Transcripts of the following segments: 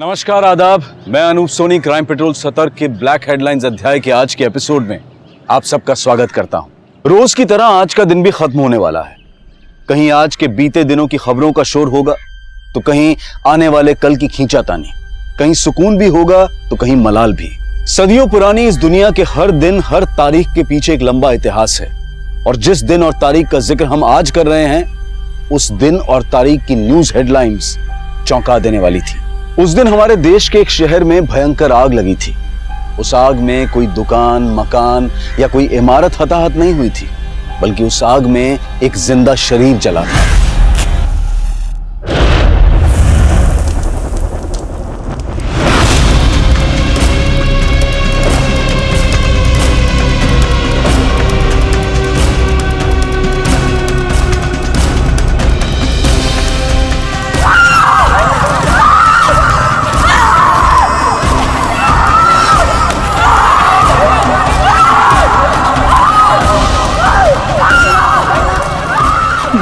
नमस्कार, आदाब। मैं अनूप सोनी क्राइम पेट्रोल सतर्क के ब्लैक हेडलाइंस अध्याय के आज के एपिसोड में आप सबका स्वागत करता हूं। रोज की तरह आज का दिन भी खत्म होने वाला है। कहीं आज के बीते दिनों की खबरों का शोर होगा तो कहीं आने वाले कल की खींचातानी, कहीं सुकून भी होगा तो कहीं मलाल भी। सदियों पुरानी इस दुनिया के हर दिन हर तारीख के पीछे एक लंबा इतिहास है और जिस दिन और तारीख का जिक्र हम आज कर रहे हैं उस दिन और तारीख की न्यूज हेडलाइंस चौंका देने वाली थी। उस दिन हमारे देश के एक शहर में भयंकर आग लगी थी। उस आग में कोई दुकान, मकान या कोई इमारत हताहत नहीं हुई थी, बल्कि उस आग में एक जिंदा शरीर जला था।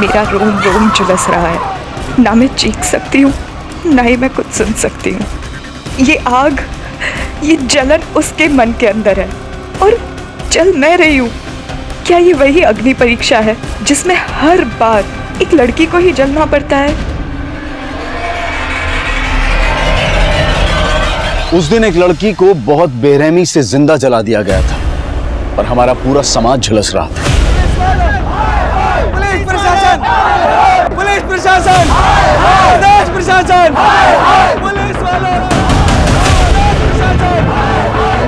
मेरा रोम रोम झुलस रहा है। ना मैं चीख सकती हूँ, ना ही मैं कुछ सुन सकती हूँ। ये आग, ये जलन उसके मन के अंदर है और जल मैं रही हूँ। क्या ये वही अग्नि परीक्षा है जिसमें हर बार एक लड़की को ही जलना पड़ता है? उस दिन एक लड़की को बहुत बेरहमी से जिंदा जला दिया गया था और हमारा पूरा समाज झुलस रहा था। पुलिस प्रशासन, प्रदेश प्रशासन, पुलिस वालों,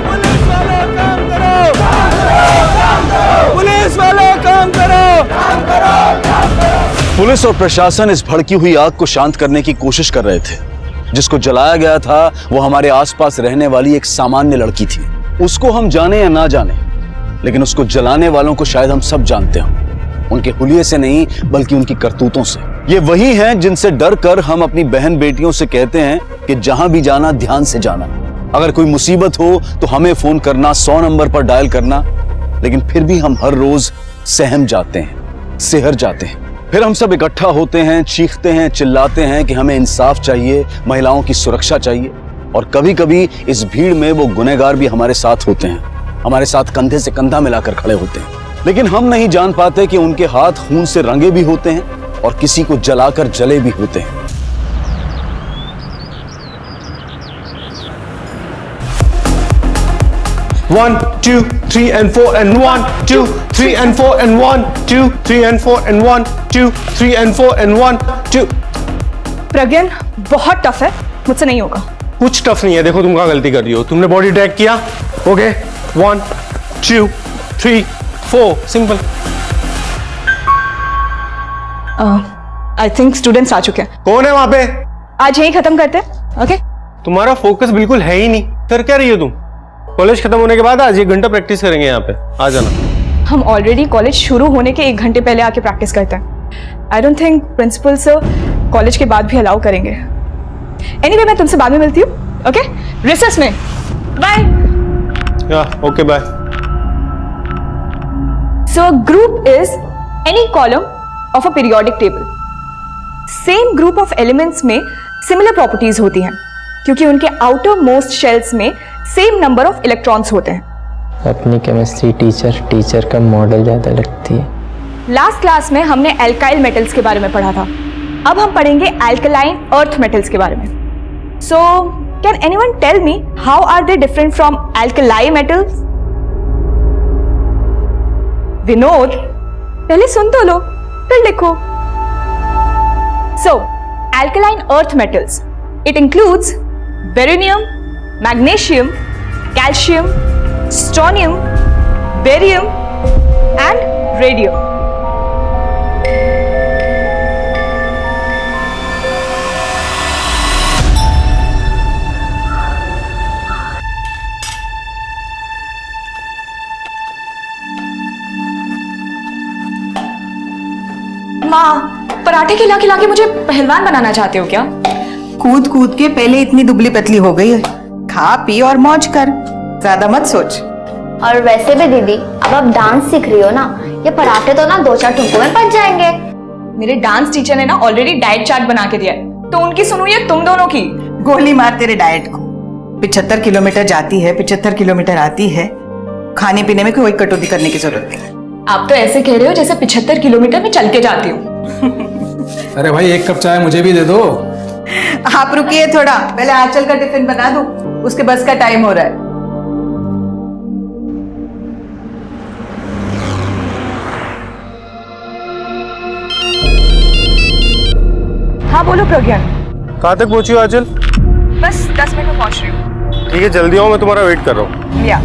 पुलिस वालों काम करो, पुलिस वालों काम करो। पुलिस और प्रशासन इस भड़की हुई आग को शांत करने की कोशिश कर रहे थे। जिसको जलाया गया था वो हमारे आसपास रहने वाली एक सामान्य लड़की थी। उसको हम जाने या ना जाने, लेकिन उसको जलाने वालों को शायद हम सब जानते हों। उनके हुलिये से नहीं बल्कि उनकी करतूतों से। ये वही हैं जिनसे डर कर हम अपनी बहन बेटियों से कहते हैं कि जहां भी जाना ध्यान से जाना। अगर कोई मुसीबत हो तो हमें फोन करना, 100 नंबर पर डायल करना। लेकिन फिर भी हम हर रोज सहम जाते हैं, सिहर जाते हैं। फिर हम सब इकट्ठा होते हैं, चीखते हैं, चिल्लाते हैं कि हमें इंसाफ चाहिए, महिलाओं की सुरक्षा चाहिए। और कभी कभी इस भीड़ में वो गुनहगार भी हमारे साथ होते हैं, हमारे साथ कंधे से कंधा मिलाकर खड़े होते हैं। लेकिन हम नहीं जान पाते कि उनके हाथ खून से रंगे भी होते हैं और किसी को जलाकर जले भी होते हैं। One, 2, 3 and 4 and 1, 2, 3 and 4 and 1, 2, 3 and 4 and 1, 2, 3 and 4 and 1, 2। प्रज्ञान, बहुत टफ है, मुझसे नहीं होगा। कुछ टफ नहीं है। देखो तुम कहाँ गलती कर रही हो। तुमने बॉडी ट्रैक किया। Okay, 1, 2, 3, 4, simple. I think students आ चुके हैं। कौन है वहां पे? आज यही खत्म करते हैं। ओके? तुम्हारा फोकस बिल्कुल है ही नहीं। कर क्या रही हो तुम? कॉलेज खत्म होने के बाद आज 1 घंटा प्रैक्टिस करेंगे यहाँ पे। आ जाना। हम ऑलरेडी कॉलेज शुरू होने के 1 घंटे पहले आके प्रैक्टिस करते हैं। I don't think principal sir college के बाद भी अलाउ करेंगे। एनीवे, मैं तुमसे बाद में मिलती हूँ। ओके? रिसेस में। Bye. Okay, bye. So a group is any column of a periodic table. Same group of elements में similar properties होती हैं क्योंकि उनके outer most shells में same number of electrons होते हैं। अपनी केमिस्ट्री टीचर का मॉडल ज्यादा लगती है। लास्ट क्लास में हमने एल्काइल मेटल्स के बारे में पढ़ा था। अब हम पढ़ेंगे एल्कलाइन अर्थ मेटल्स के बारे में। So can anyone tell me how are they different from alkali metals? Vinod, पहले सुन तो लो फिर लिखो। So, alkaline earth metals. It includes beryllium, magnesium, calcium, strontium, barium, and radium. माँ, पराठे खिला खिला के मुझे पहलवान बनाना चाहते हो क्या? कूद कूद के पहले इतनी दुबली पतली हो गई है। खा पी और मौज कर, ज्यादा मत सोच। और वैसे भी दीदी, अब आप डांस सीख रही हो ना, ये पराठे तो ना 2-4 ठुमकों में पच जाएंगे। मेरे डांस टीचर ने ना ऑलरेडी डाइट चार्ट बना के दिया है, तो उनकी सुनो या तुम दोनों की। गोली मार तेरे डाइट को। 75 किलोमीटर जाती है, 75 किलोमीटर आती है, खाने पीने में कोई कटौती करने की जरूरत नहीं। आप तो ऐसे कह रहे हो जैसे 75 किलोमीटर में चल के जाती हूँ। अरे भाई एक कप चाय मुझे भी दे दो। आप रुकिए थोड़ा, पहले आंचल का टिफिन बना दूं, उसके बस का टाइम हो रहा है। हाँ बोलो प्रज्ञान। कहाँ तक पहुंची हो आंचल? बस 10 मिनट में पहुंच रही हूँ। ठीक है, जल्दी आओ, मैं तुम्हारा वेट कर रहा हूँ। या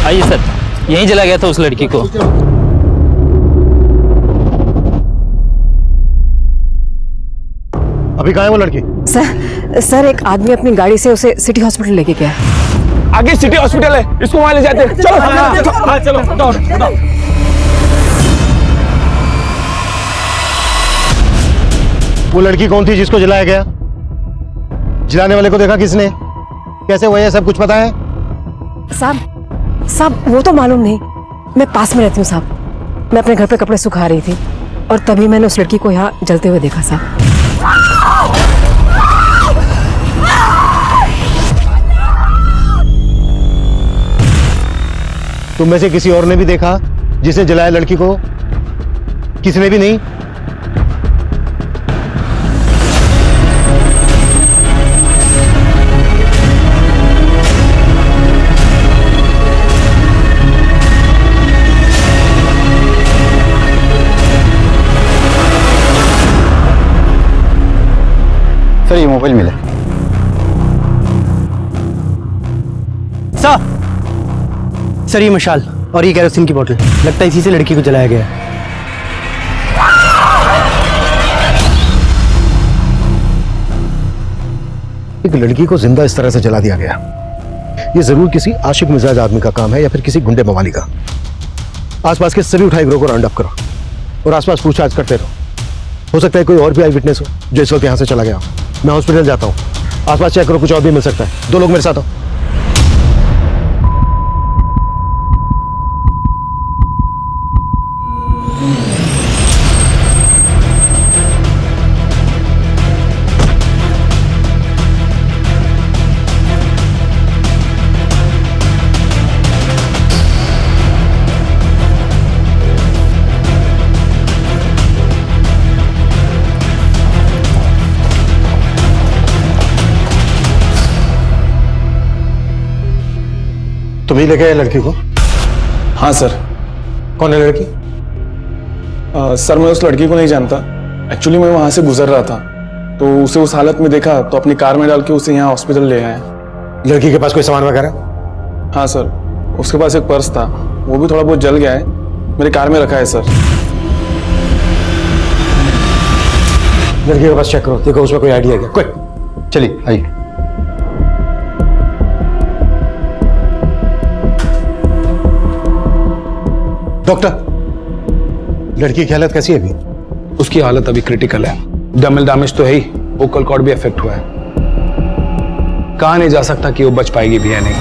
आइए सर, यहीं चला गया था उस लड़की को। अभी कहाँ है वो लड़की? सर एक आदमी अपनी गाड़ी से उसे सिटी हॉस्पिटल लेके गया। आगे सिटी हॉस्पिटल है, इसको वहां ले जाते हैं। चलो चलो दौड़। वो लड़की कौन थी जिसको जलाया गया? जलाने वाले को देखा किसने? कैसे हुआ ये सब कुछ पता है? साहब वो तो मालूम नहीं, मैं पास में रहती हूँ साहब। मैं अपने घर पे कपड़े सुखा रही थी और तभी मैंने उस लड़की को यहाँ जलते हुए देखा साहब। तुम में से किसी और ने भी देखा जिसने जलाया लड़की को? किसने भी नहीं? सर ये मोबाइल मिला। सर ये मशाल और ये केरोसिन की बोतल, लगता है इसी से लड़की को जलाया गया है। एक लड़की को जिंदा इस तरह से जला दिया गया, ये जरूर किसी आशिक मिजाज आदमी का काम है या फिर किसी गुंडे मवाली का। आसपास के सभी उठाए गिरोह को राउंड अप करो और आसपास पूछताछ करते रहो। हो सकता है कोई और भी आई विटनेस हो जो इस वक्त यहाँ से चला गया हो। मैं हॉस्पिटल जाता हूँ, आसपास चेक करो, कुछ और भी मिल सकता है। 2 लोग मेरे साथ आओ। तुम ही लेके आए लड़की को? हाँ सर। कौन है लड़की? सर मैं उस लड़की को नहीं जानता। एक्चुअली मैं वहां से गुजर रहा था तो उसे उस हालत में देखा तो अपनी कार में डाल के उसे यहाँ हॉस्पिटल ले आए। लड़की के पास कोई सामान वगैरह? हाँ सर, उसके पास एक पर्स था, वो भी थोड़ा बहुत जल गया है, मेरी कार में रखा है सर। लड़की के पास चेक करो, देखो उसमें कोई आइडिया है क्या? चलिए आइए। डॉक्टर, लड़की की हालत कैसी है अभी? उसकी हालत अभी क्रिटिकल है। डबल डैमेज तो है ही, वोकल कॉर्ड भी अफेक्ट हुआ है। कहा नहीं जा सकता कि वो बच पाएगी भी या नहीं।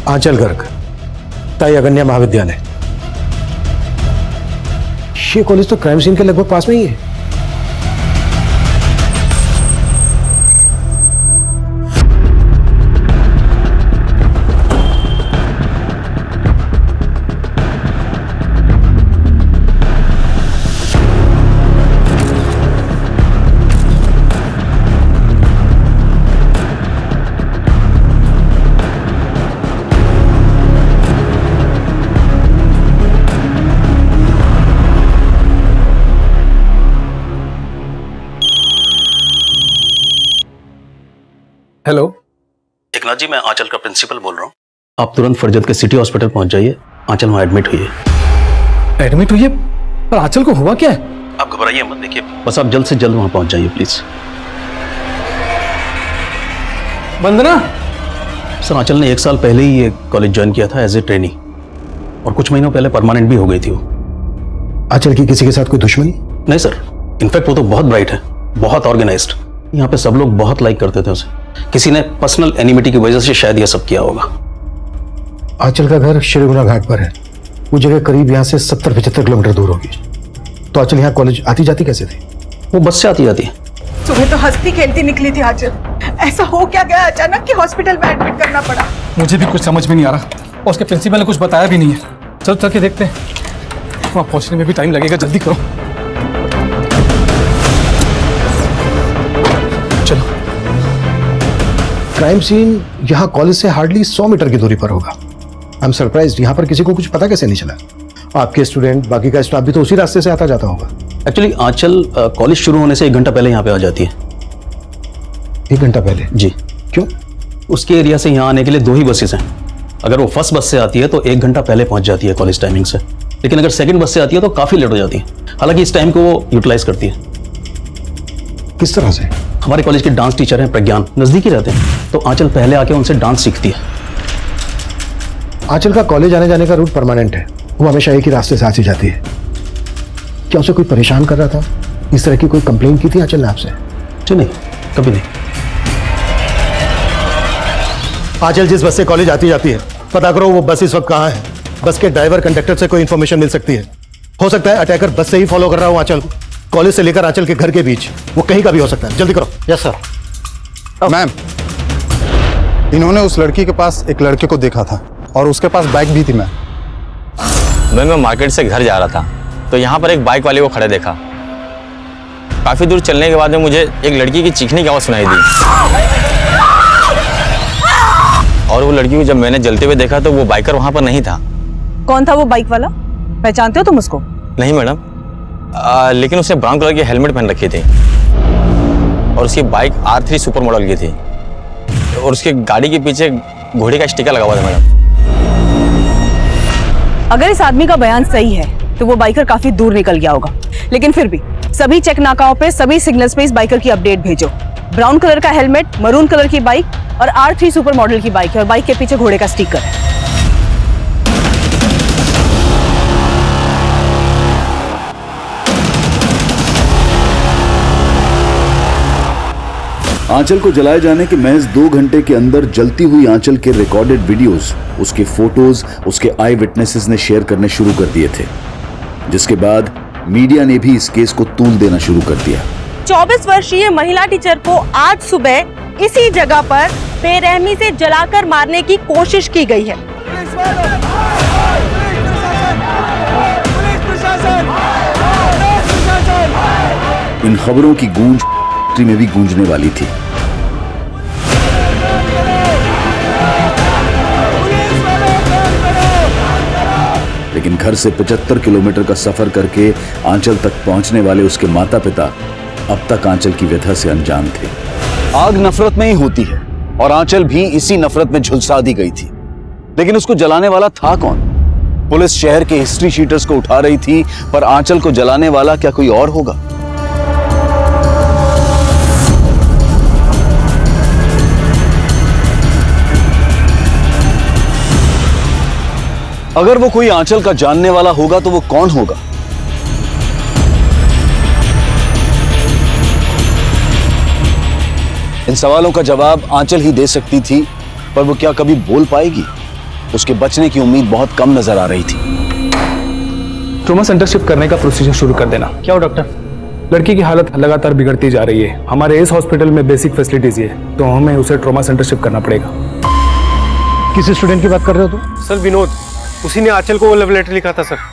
आंचल गर्ग, ताई अगन्या महाविद्यालय। ये कॉलेज तो क्राइम सीन के लगभग पास में ही है। हेलो, एकनाथ जी, मैं आंचल का प्रिंसिपल बोल रहा हूँ। आप तुरंत फरजत के सिटी हॉस्पिटल पहुंच जाइए। आंचल वहां एडमिट हुई है। एडमिट हुई है? पर आंचल को हुआ क्या है? आप घबराइए मत, देखिए बस आप जल्द से जल्द वहां पहुंच जाइए प्लीज। वंदना, सर आंचल ने 1 साल पहले ही ये कॉलेज ज्वाइन किया था एज ए ट्रेनी, और कुछ महीनों पहले परमानेंट भी हो गई थी वो। आंचल की किसी के साथ कोई दुश्मनी? नहीं सर, इनफैक्ट वो तो बहुत ब्राइट है, बहुत ऑर्गेनाइज्ड। यहाँ पे सब लोग बहुत लाइक करते थे उसे। किसी ने पर्सनल एनिमिटी की वजह से शायद यह सब किया होगा। आंचल का घर श्रीगुना घाट पर है। वो जगह करीब यहाँ से 70-75 किलोमीटर दूर होगी। तो आंचल यहाँ कॉलेज आती जाती कैसे थी? वो बस से आती जाती है। सुबह तो हंसती खेलती निकली थी आंचल, ऐसा हो क्या गया अचानक कि हॉस्पिटल में एडमिट करना पड़ा? मुझे भी कुछ समझ में नहीं आ रहा, और उसके प्रिंसिपल ने कुछ बताया भी नहीं है। चलो चल के देखते हैं, वहाँ पहुँचने में भी टाइम लगेगा, जल्दी करो। चलो। क्राइम सीन यहाँ कॉलेज से हार्डली 100 मीटर की दूरी पर होगा। आई एम सरप्राइज्ड, यहाँ पर किसी को कुछ पता कैसे नहीं चला? आपके स्टूडेंट, बाकी का स्टाफ भी तो उसी रास्ते से आता जाता होगा। एक्चुअली आंचल कॉलेज शुरू होने से 1 घंटा पहले यहाँ पे आ जाती है। 1 घंटा पहले? जी। क्यों? उसके एरिया से यहाँ आने के लिए 2 ही बसेस हैं। अगर वो फर्स्ट बस से आती है तो 1 घंटा पहले पहुंच जाती है कॉलेज टाइमिंग से, लेकिन अगर सेकंड बस से आती है तो काफी लेट हो जाती है। हालांकि इस टाइम को वो यूटिलाइज करती है। किस तरह से? हमारे कॉलेज के डांस टीचर हैं प्रज्ञान, नजदीक ही रहते हैं, तो आंचल पहले आके उनसे डांस सीखती है। आंचल का कॉलेज आने जाने का रूट परमानेंट है, वो हमेशा एक ही रास्ते से आती जाती है। क्या उसे कोई परेशान कर रहा था? इस तरह की कोई कंप्लेंट की थी आंचल ने आपसे? जी नहीं, कभी नहीं। आंचल जिस बस से कॉलेज आती जाती है, पता करो वो बस इस वक्त कहाँ है। बस के ड्राइवर कंडक्टर से कोई इंफॉर्मेशन मिल सकती है। हो सकता है अटैकर बस से ही फॉलो कर रहा हो आंचल को। कॉलेज से लेकर आंचल के घर के बीच वो कहीं का भी हो सकता है। जल्दी करो। Yes sir. मैम, इन्होंने उस लड़की के पास एक लड़के को देखा था और उसके पास बाइक भी थी। मैं मार्केट से घर जा रहा था तो यहाँ पर एक बाइक वाले को खड़े देखा। काफी दूर चलने के बाद में मुझे एक लड़की की चीखने की आवाज सुनाई दी, और वो लड़की को जब मैंने जलते हुए देखा तो वो बाइकर वहां पर नहीं था। कौन था वो बाइक वाला? पहचानते हो तुम उसको? नहीं मैडम, लेकिन उसने ब्राउन कलर की हेलमेट पहन रखी थी और उसकी बाइक R3 सुपर मॉडल की थी, और उसके गाड़ी के पीछे घोड़े का स्टिकर लगा हुआ था मैडम। अगर इस आदमी का बयान सही है तो वो बाइकर काफी दूर निकल गया होगा, लेकिन फिर भी सभी चेक नाकाओं पे, सभी सिग्नल्स पे इस बाइकर की अपडेट भेजो। ब्राउन कलर का हेलमेट, मरून कलर की बाइक और R3 सुपर मॉडल की बाइक है, और बाइक के पीछे घोड़े का स्टिकर है। आंचल को जलाए जाने के महज 2 घंटे के अंदर जलती हुई आंचल के रिकॉर्डेड वीडियोस, उसके फोटोज, उसके आई विटनेसेस ने शेयर करने शुरू कर दिए थे, जिसके बाद मीडिया ने भी इस केस को तूल देना शुरू कर दिया। 24 वर्षीय महिला टीचर को आज सुबह इसी जगह पर बेरहमी से जलाकर मारने की कोशिश की गई है। इन खबरों की गूंज में भी गूंजने वाली थी। लेकिन घर से 75 किलोमीटर का सफर करके आंचल तक पहुंचने वाले उसके माता पिता अब तक आंचल की व्यथा से अनजान थे। आग नफरत में ही होती है, और आंचल भी इसी नफरत में झुलसा दी गई थी। लेकिन उसको जलाने वाला था कौन? पुलिस शहर के हिस्ट्री शीटर्स को उठा रही थी, पर आंचल को जलाने वाला क्या कोई और होगा? अगर वो कोई आंचल का जानने वाला होगा तो वो कौन होगा? इन सवालों का जवाब आंचल ही दे सकती थी, पर वो क्या कभी बोल पाएगी? उसके बचने की उम्मीद बहुत कम नजर आ रही थी। ट्रॉमा सेंटर शिफ्ट करने का प्रोसीजर शुरू कर देना। क्या हो डॉक्टर? लड़की की हालत लगातार बिगड़ती जा रही है। हमारे इस हॉस्पिटल में बेसिक फैसिलिटीज है, तो हमें उसे ट्रॉमा सेंटर शिफ्ट करना पड़ेगा। किस स्टूडेंट की बात कर रहे हो तुम? सर विनोद, उसी ने आंचल को वो लव लेटर लिखा था सर।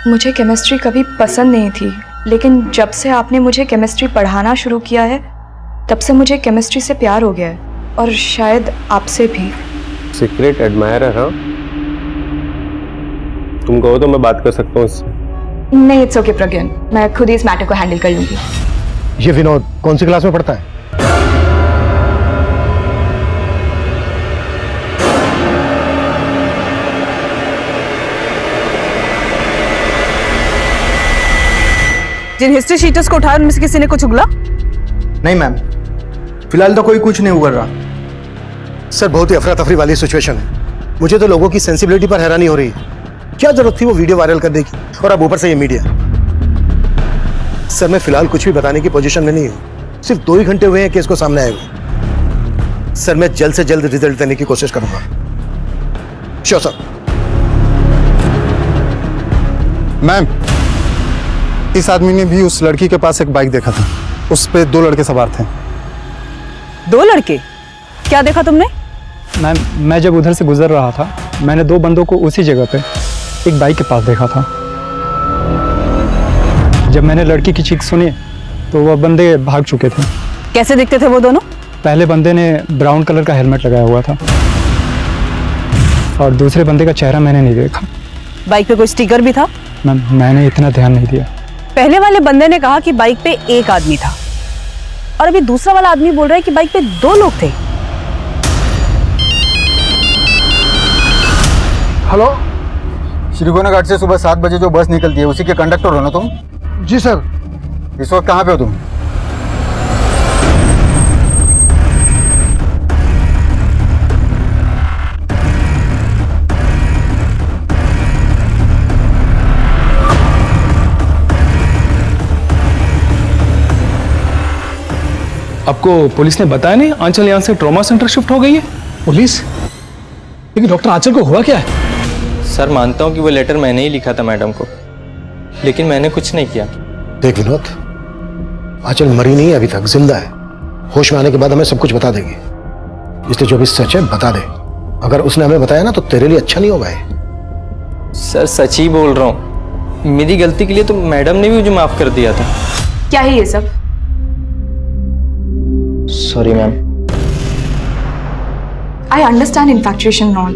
मुझे केमिस्ट्री कभी पसंद नहीं थी, लेकिन जब से आपने मुझे केमिस्ट्री पढ़ाना शुरू किया है तब से मुझे केमिस्ट्री से प्यार हो गया है, और शायद आपसे भी। Secret admirer? हाँ, तुम कहो तो मैं बात कर सकता हूँ इससे। नहीं, इट्स ओके प्रज्ञान, मैं खुद ही इस मैटर को हैंडल कर लूंगी। ये विनोद कौन सी क्लास में पढ़ता है? जिन हिस्ट्री शीटर्स को उठाया उनमें से किसी ने कुछ उगला? नहीं मैम, फिलहाल तो कोई कुछ नहीं उगल रहा। सर बहुत ही अफरा तफरी वाली सिचुएशन है। मुझे तो लोगों की सेंसिबिलिटी पर हैरानी हो रही है। क्या जरूरत थी वो वीडियो वायरल करने की, और अब ऊपर से ये मीडिया। सर मैं फिलहाल कुछ भी बताने की पोजीशन में नहीं हूँ। सिर्फ 2 ही घंटे हुए हैं केस को सामने आए हुए। सर मैं जल्द से जल्द रिजल्ट देने की कोशिश करूंगा। Sure sir. मैम, इस आदमी ने भी उस लड़की के पास एक बाइक देखा था। उस पे 2 लड़के सवार थे। 2 लड़के? क्या देखा तुमने? मैम, मैं जब उधर से गुजर रहा था, मैंने 2 बंदों को उसी जगह पे एक बाइक के पास देखा था। जब मैंने लड़की की चीख सुनी तो वह बंदे भाग चुके थे। कैसे दिखते थे वो दोनों? पहले बंदे ने ब्राउन कलर का हेलमेट लगाया हुआ था, और दूसरे बंदे का चेहरा मैंने नहीं देखा। बाइक पे कोई स्टिकर भी था? मैम, मैंने इतना ध्यान नहीं दिया। पहले वाले बंदे ने कहा कि बाइक पे एक आदमी था, और अभी दूसरा वाला आदमी बोल रहा है कि बाइक पे 2 लोग थे। हेलो, श्रीगोना घाट से सुबह 7 बजे जो बस निकलती है उसी के कंडक्टर हो ना तुम? जी सर। इस वक्त कहाँ पे हो तुम? आपको पुलिस ने बताया नहीं आंचल यहाँ से ट्रॉमा सेंटर शिफ्ट हो गई है? पुलिस? लेकिन डॉक्टर आंचल को हुआ क्या है? सर मानता हूँ कि वो लेटर मैंने ही लिखा था मैडम को, लेकिन मैंने कुछ नहीं किया। देख विनोद, आंचल मरी नहीं है अभी तक, जिंदा है। होश में आने के बाद हमें सब कुछ बता देगी, इसलिए जो भी सच है बता दे। अगर उसने हमें बताया ना तो तेरे लिए अच्छा नहीं होगा ये। सर सच ही बोल रहा हूँ, मेरी गलती के लिए तो मैडम ने भी मुझे माफ कर दिया था। क्या है ये सब? Sorry ma'am. I understand इन्फैक्चुएशन all,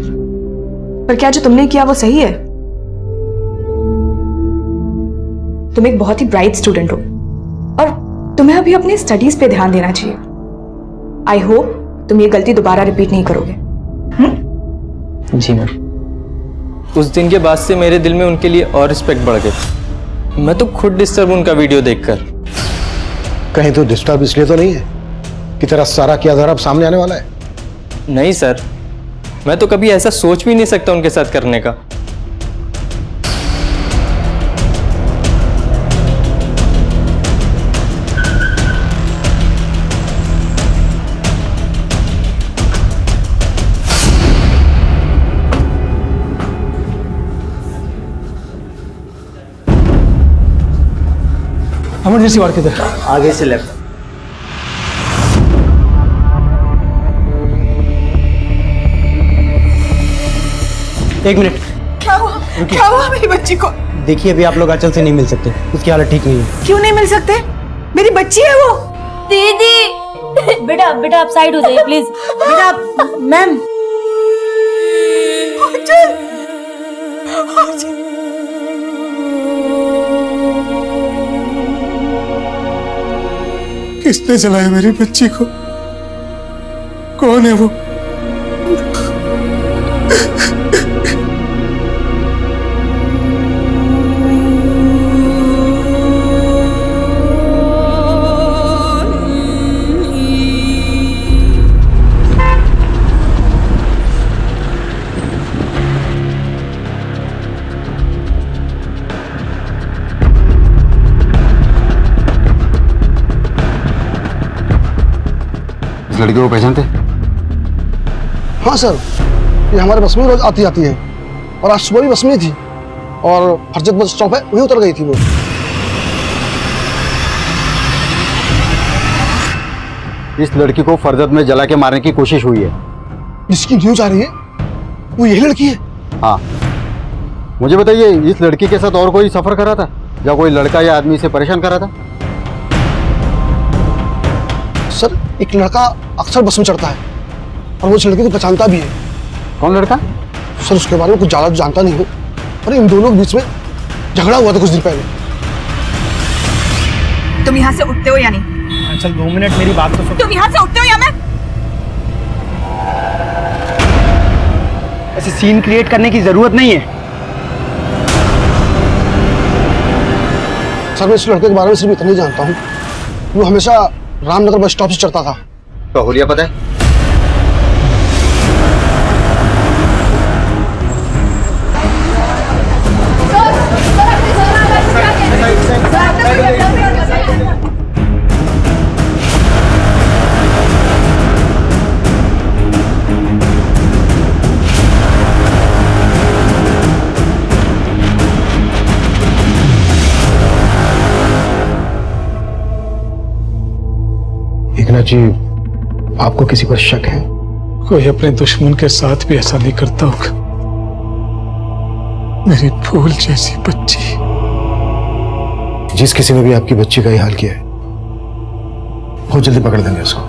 पर क्या जो तुमने किया वो सही है? तुम एक बहुत ही ब्राइट स्टूडेंट हो, और तुम्हें अभी अपनी स्टडीज पे ध्यान देना चाहिए। आई होप तुम ये गलती दोबारा रिपीट नहीं करोगे। जी मैम। उस दिन के बाद से मेरे दिल में उनके लिए और रिस्पेक्ट बढ़ गई। मैं तो खुद डिस्टर्ब उनका वीडियो देखकर। कहीं तो डिस्टर्ब इसलिए तो नहीं है कि तेरा सारा किया धरा अब सामने आने वाला है? नहीं सर, मैं तो कभी ऐसा सोच भी नहीं सकता उनके साथ करने का। इमरजेंसी वार्ड किधर? आगे से लेफ्ट। एक मिनट। क्या हुआ? क्या हुआ मेरी बच्ची को? देखिए अभी आप लोग आंचल से नहीं मिल सकते, उसकी हालत ठीक नहीं है। क्यों नहीं मिल सकते? मेरी बच्ची है वो। दीदी बेटा बेटा आप साइड हो जाइए प्लीज। बेटा मैम किसने जलाया मेरी बच्ची को? कौन है वो? इस लड़की को पहचानते? हाँ सर, ये हमारे बस में रोज आती जाती है और आज सुबह भी बस में थी और फरजत बस स्टॉप है वहीं उतर गई थी वो। इस लड़की को फरजत में जला के मारने की कोशिश हुई है। जिसकी न्यूज आ रही है वो यही लड़की है? हाँ। मुझे बताइए, इस लड़की के साथ और कोई सफर कर रहा था या कोई लड़का या आदमी इसे परेशान कर रहा था? सर, एक लड़का अक्सर बस में चढ़ता है और वो उस लड़के को पहचानता भी है। कौन लड़का? सर, उसके बारे में कुछ ज्यादा जानता नहीं हूँ, पर इन दोनों के बीच में झगड़ा हुआ था कुछ दिन पहले। तुम यहाँ से उठते हो या नहीं? चल 2 मिनट मेरी बात तो सुन। तुम यहाँ से उठते हो या मैं? ऐसे सीन क्रिएट करने की जरूरत नहीं है। सर, मैं इस लड़के के बारे में सिर्फ इतना ही जानता हूँ, वो हमेशा रामनगर बस स्टॉप से चढ़ता था। तो हुलिया पता है? एकनाथ जी, आपको किसी पर शक है? कोई अपने दुश्मन के साथ भी ऐसा नहीं करता होगा। मेरी फूल जैसी बच्ची। जिस किसी ने भी आपकी बच्ची का ये हाल किया है, बहुत जल्दी पकड़ देंगे उसको।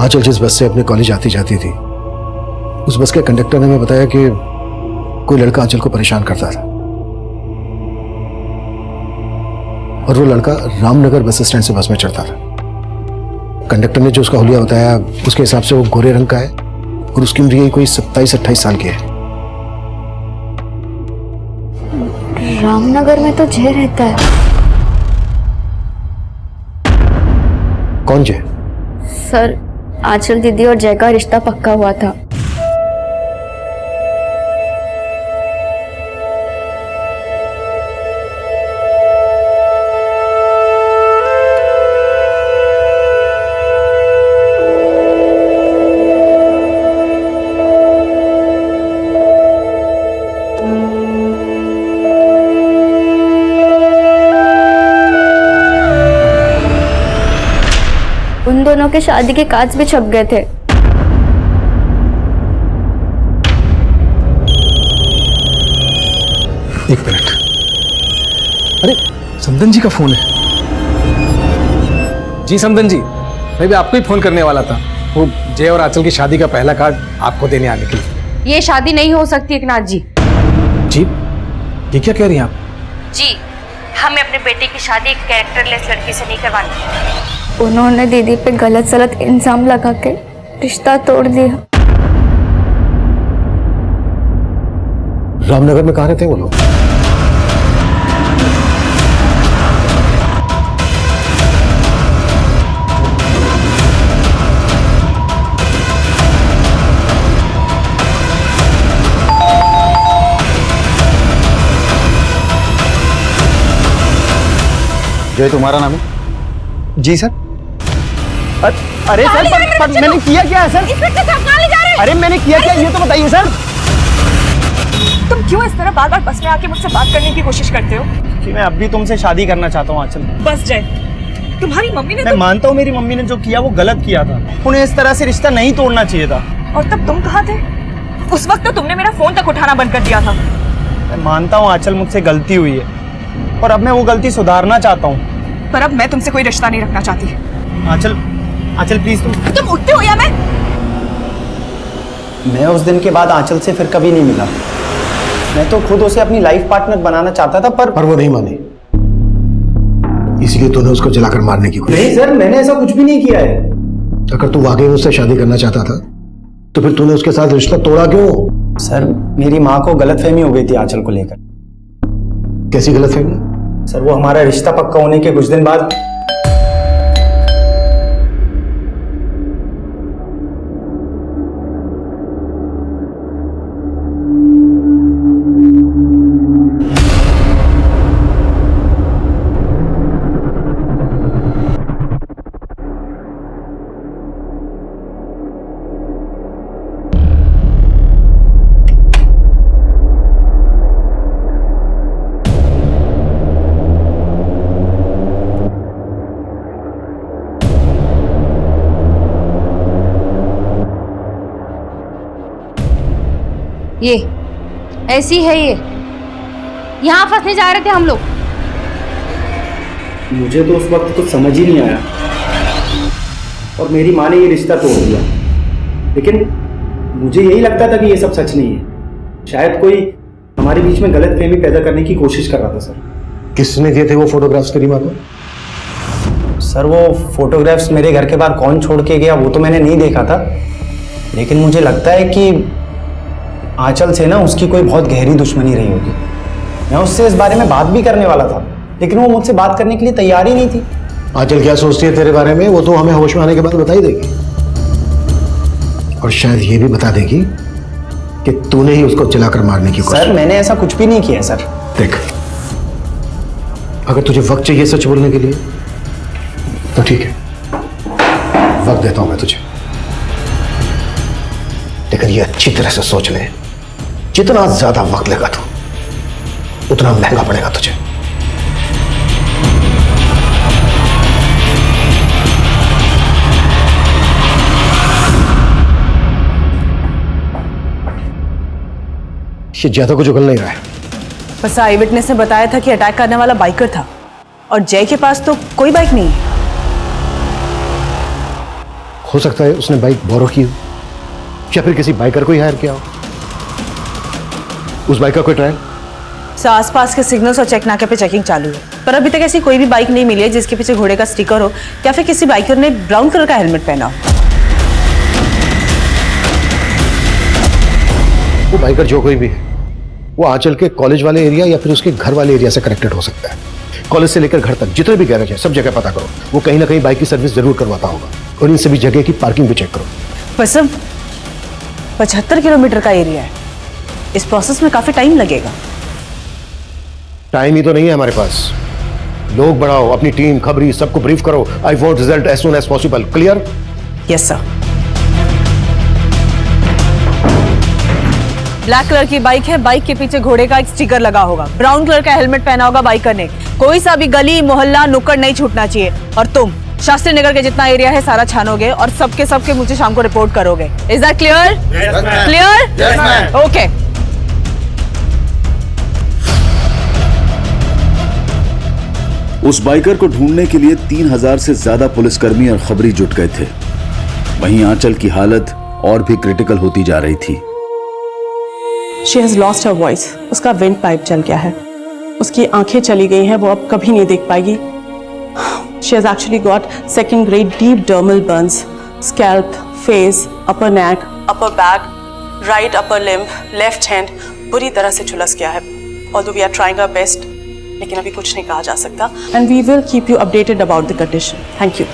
आंचल जिस बस से अपने कॉलेज आती जाती थी, उस बस के कंडक्टर ने हमें बताया कि कोई लड़का आंचल को परेशान करता था और वो लड़का रामनगर बस स्टैंड से बस में चढ़ता था। कंडक्टर ने जो उसका हुलिया बताया, उसके हिसाब से वो गोरे रंग का है और उसकी उम्र यही कोई 27-28 साल की है। रामनगर में तो जय रहता है। कौन जय? सर, आंचल दीदी और जय का रिश्ता पक्का हुआ था। उन दोनों के शादी के कार्ड्स भी छप गए थे। एक मिनट। अरे, समदन जी का फोन है। जी समदन जी, मैं भी आपको ही फोन करने वाला था। वो जय और आंचल की शादी का पहला कार्ड आपको देने आने के लिए। ये शादी नहीं हो सकती एकनाथ जी। जी, ये क्या कह रही हैं आप? जी, हमें अपने बेटे की शादी एक कैरेक्टरलेस लड़की से नहीं करवानी। उन्होंने दीदी पे गलत सलत इल्जाम लगा के रिश्ता तोड़ दिया। रामनगर में कहाँ रहते हैं वो लोग? जय तुम्हारा नाम है? जी सर। अरे सर, पर मैंने किया क्या है सर? अरे मैंने किया क्या, ये तो बताइए सर। तुम क्यों इस तरह बार बार बस में आके मुझसे बात करने की कोशिश करते हो? कि मैं अब भी तुमसे शादी करना चाहता हूँ आंचल। बस जय, तुम्हारी मम्मी ने मैं मानता हूँ मेरी मम्मी ने जो किया वो गलत किया था। उन्हें इस तरह से रिश्ता नहीं तोड़ना चाहिए था। और तब तुम कहाँ थे? उस वक्त तो तुमने मेरा फोन तक उठाना बंद कर दिया था। मैं मानता हूँ आंचल, मुझसे गलती हुई है और अब मैं वो गलती सुधारना चाहता हूँ। पर अब मैं तुमसे कोई रिश्ता नहीं रखना चाहती। आंचल, आंचल प्लीज। तुम उठते हो या मैं? मैं उस दिन के बाद आंचल से फिर कभी नहीं मिला। मैं तो खुद उसे अपनी लाइफ पार्टनर बनाना चाहता था, पर वो नहीं मानी, इसलिए तूने उसको जलाकर मारने की कोशिश। नहीं सर, मैंने ऐसा कुछ भी नहीं किया है। अगर तू वाकई उससे शादी करना चाहता था तो फिर तूने उसके साथ रिश्ता तोड़ा क्यों? सर, मेरी माँ को गलतफहमी हो गई थी आंचल को लेकर। कैसी गलतफहमी? सर, वो हमारा रिश्ता पक्का होने के कुछ दिन बाद ये ऐसी है, ये यहाँ फंसने जा रहे थे हम लोग। मुझे तो उस वक्त कुछ समझ ही नहीं आया और मेरी माँ ने ये रिश्ता तोड़ दिया। लेकिन मुझे यही लगता था कि ये सब सच नहीं है। शायद कोई हमारे बीच में गलतफहमी पैदा करने की कोशिश कर रहा था। सर, किसने दिए थे वो फोटोग्राफ्स तेरी माँ को? सर, वो फोटोग्राफ्स मेरे घर के बाहर कौन छोड़ के गया वो तो मैंने नहीं देखा था, लेकिन मुझे लगता है कि आंचल से ना उसकी कोई बहुत गहरी दुश्मनी रही होगी। मैं उससे इस बारे में बात भी करने वाला था, लेकिन वो मुझसे बात करने के लिए तैयार ही नहीं थी। आंचल क्या सोचती है तेरे बारे में वो तो हमें होश में आने के बाद बता ही देगी, और शायद ये भी बता देगी कि तूने ही उसको जलाकर मारने की कोशिश। सर, मैंने ऐसा कुछ भी नहीं किया है। सर देख, अगर तुझे वक्त चाहिए सच बोलने के लिए तो ठीक है, वक्त देता हूं मैं तुझे, लेकिन ये अच्छी तरह से सोच ले, जितना ज्यादा वक्त लेगा तू उतना महंगा पड़ेगा तुझे। ये ज्यादा कुछ उगल नहीं रहा है। बस आई विटनेस ने बताया था कि अटैक करने वाला बाइकर था, और जय के पास तो कोई बाइक नहीं है। हो सकता है उसने बाइक बोरो की हो, या फिर किसी बाइकर को ही हायर किया हो। उस बाइक का कोई ट्रायल? आसपास के सिग्नल्स और चेक नाके पे चेकिंग चालू है, पर अभी तक ऐसी कोई भी बाइक नहीं मिली है जिसके पीछे घोड़े का स्टिकर हो, या फिर किसी बाइकर ने ब्राउन कलर का हेलमेट पहना हो। वो बाइकर जो कोई भी है, वो आंचल के कॉलेज वाले एरिया या फिर उसके घर वाले एरिया से कनेक्टेड हो सकता है। कॉलेज से लेकर घर तक जितने भी गैरेज है सब जगह पता करो, वो कहीं ना कहीं बाइक की सर्विस जरूर करवाता होगा, और इन सभी जगह की पार्किंग भी चेक करो। बस 75 किलोमीटर का एरिया है, इस प्रोसेस में काफी टाइम लगेगा। टाइम ही तो नहीं है हमारे पास। लोग बढ़ाओ, अपनी टीम, खबरी, सबको ब्रीफ करो। I want result as soon as possible. Clear? Yes sir. Black colour की बाइक है, बाइक के पीछे घोड़े का एक स्टिकर लगा होगा, ब्राउन कलर का हेलमेट पहना होगा बाइकर ने। कोई सा भी गली मोहल्ला नुक्कड़ नहीं छूटना चाहिए, और तुम शास्त्री नगर के जितना एरिया है सारा छानोगे और सबके मुझे शाम को रिपोर्ट करोगे। Is that clear? Clear? Okay. उस बाइकर को ढूंढने के लिए 3000 से ज्यादा पुलिसकर्मी और खबरी जुट गए थे। वहीं आंचल की हालत और भी क्रिटिकल होती जा रही थी। She has lost her voice. उसका विंड पाइप चल गया है, उसकी आंखें चली गई हैं, वो अब कभी नहीं देख पाएगी। She has actually got second grade deep dermal burns, scalp, face, upper neck, upper back, right upper limb, left hand बुरी तरह से झुलस गया है। Although we are trying our best, लेकिन अभी कुछ नहीं कहा जा सकता। And we will keep you updated about the condition. Thank you.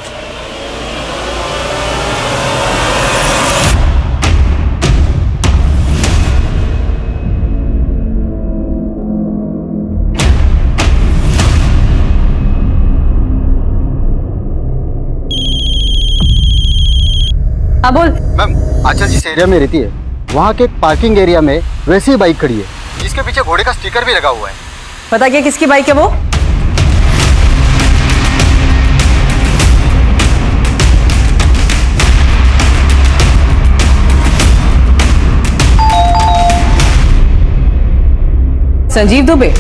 हाँ बोल। मैम, आंचल जिस एरिया में रहती है वहाँ के पार्किंग एरिया में वैसी ही बाइक खड़ी है, जिसके पीछे घोड़े का स्टिकर भी लगा हुआ है। पता क्या किसकी बाइक है वो? संजीव दुबे।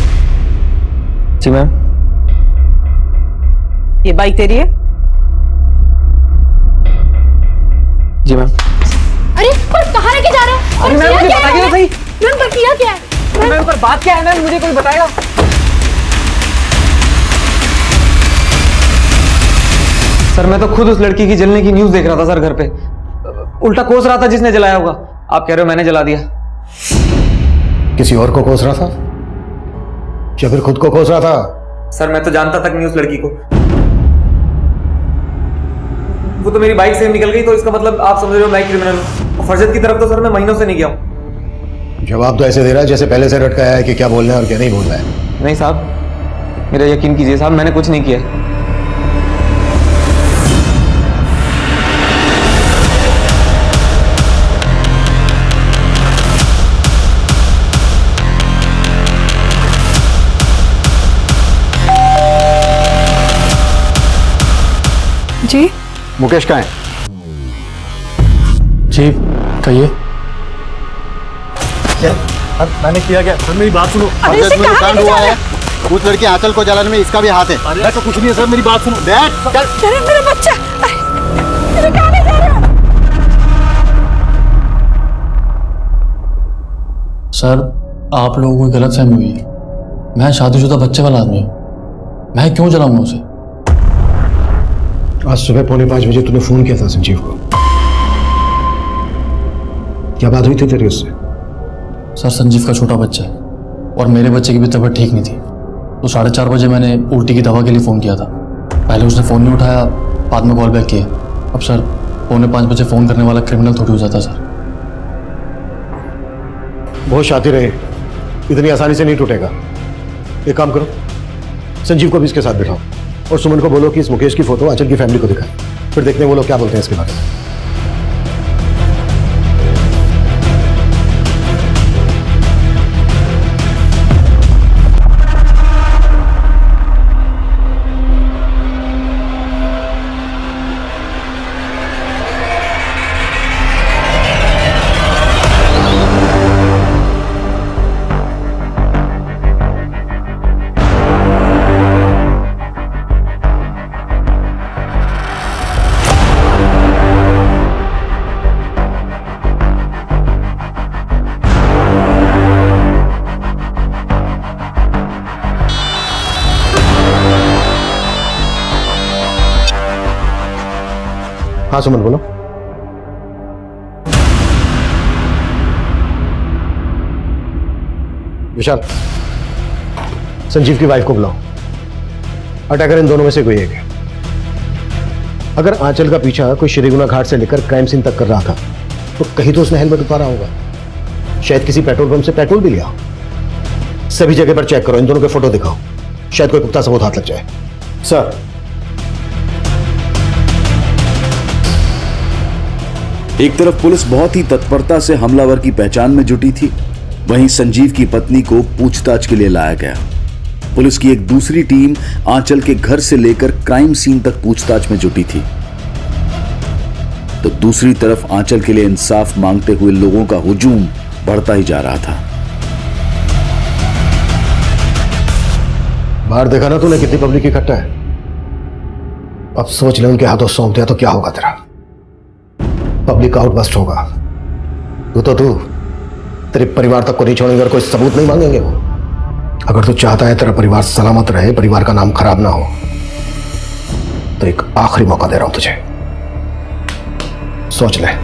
जी मैम। ये बाइक तेरी है? जी मैम। अरे पर कहाँ लेके जा रहे हैं? अरे मैम मुझे बताइए तो सही। मैम पर किया क्या है? मैम पर बात क्या है मैम, मुझे कोई बताएगा? सर मैं तो खुद उस लड़की की जलने की न्यूज देख रहा था सर घर पे। उल्टा कोस रहा था जिसने जलाया होगा। आप कह रहे हो मैंने जला दिया? किसी और को कोस रहा था या फिर खुद को कोस रहा था? सर मैं तो जानता तक नहीं उस लड़की को। वो तो मेरी बाइक से निकल गई, तो इसका मतलब आप समझ रहे हो मैं क्रिमिनल हूँ। फरजत की तरफ तो सर मैं महीनों से नहीं गया हूँ। जवाब तो ऐसे दे रहा है जैसे पहले से रटकाया है कि क्या बोलना है और क्या नहीं बोलना है। नहीं साहब, मेरा यकीन कीजिए साहब, मैंने कुछ नहीं किया। जी मुकेश कहाँ है? जी कहिए। मैंने किया क्या? सर मेरी बात सुनो। अरे इसे जो कहाँ कांड लेके हुआ जा है उस लड़की आंचल को जलाने में इसका भी हाथ है। अरे तो कुछ नहीं है सर, मेरी बात सुनो। अरे मेरा बच्चा, अरे कहाँ ले जा रहे हो? सर आप लोगों को गलतफहमी हुई है। मैं शादीशुदा बच्चे वाला आदमी हूँ, मैं क्यों जलाऊंगा उसे? आज सुबह 4:45 बजे तूने फोन किया था संजीव को। क्या बात हुई थी तेरी उससे? सर संजीव का छोटा बच्चा है और मेरे बच्चे की भी तबीयत ठीक नहीं थी, तो 4:30 बजे मैंने उल्टी की दवा के लिए फ़ोन किया था। पहले उसने फ़ोन नहीं उठाया, बाद में कॉल बैक किया। अब सर 4:45 बजे फ़ोन करने वाला क्रिमिनल थोड़ी हो जाता सर। बहुत शातिर है, इतनी आसानी से नहीं टूटेगा। एक काम करो, संजीव को भी इसके साथ बिठाओ और सुमन को बोलो कि इस मुकेश की फोटो आंचल की फैमिली को दिखाए, फिर देखते हैं वो लोग क्या बोलते हैं इसके बारे में। हाँ सुमन बोलो। विशाल, संजीव की वाइफ को बुलाओ। अटैकर इन दोनों में से कोई एक है। अगर आंचल का पीछा कोई श्रीगुना घाट से लेकर क्राइम सीन तक कर रहा था तो कहीं तो उसने हेलमेट उतारा होगा। शायद किसी पेट्रोल पंप से पेट्रोल भी लिया। सभी जगह पर चेक करो, इन दोनों के फोटो दिखाओ, शायद कोई पुख्ता सबूत हाथ लग जाए। सर एक तरफ पुलिस बहुत ही तत्परता से हमलावर की पहचान में जुटी थी, वहीं संजीव की पत्नी को पूछताछ के लिए लाया गया। पुलिस की एक दूसरी टीम आंचल के घर से लेकर क्राइम सीन तक पूछताछ में जुटी थी, तो दूसरी तरफ आंचल के लिए इंसाफ मांगते हुए लोगों का हुजूम बढ़ता ही जा रहा था। बाहर देखा ना तूने कितनी पब्लिक इकट्ठा है। अब सोच ले उनके हाथों सौंप दिया तो क्या होगा तेरा। पब्लिक आउटबस्ट होगा। तू तेरे परिवार तक को नहीं छोड़ेंगे और कोई सबूत नहीं मांगेंगे वो। अगर तू चाहता है तेरा परिवार सलामत रहे, परिवार का नाम खराब ना हो, तो एक आखिरी मौका दे रहा हूं तुझे, सोच ले।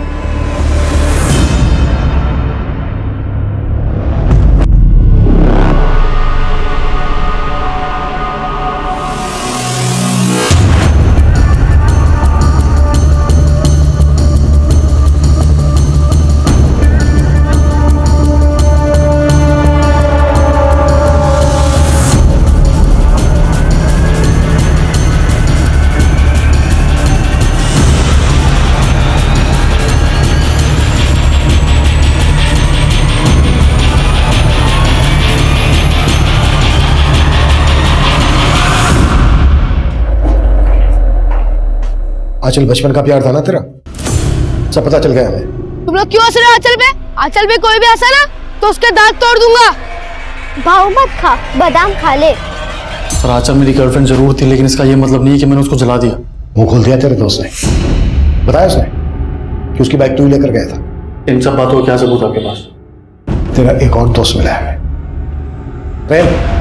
आंचल बचपन का प्यार था ना तेरा, सब पता चल गया हमें। तुम लोग क्यों हंस रहे हो आंचल पे? आंचल पे कोई भी हंसा ना तो उसके दांत तोड़ दूंगा। भाव मत खा, बादाम खा ले। सर आंचल मेरी गर्लफ्रेंड जरूर थी, लेकिन इसका ये मतलब नहीं है कि मैंने उसको जला दिया। मुंह खोल दिया तेरे दोस्त ने, बताया उसने कि उसकी बाइक तू ही लेकर गया था। इन सब बातों का क्या सबूत आपके पास? तेरा एक और दोस्त मिला है प्रेम।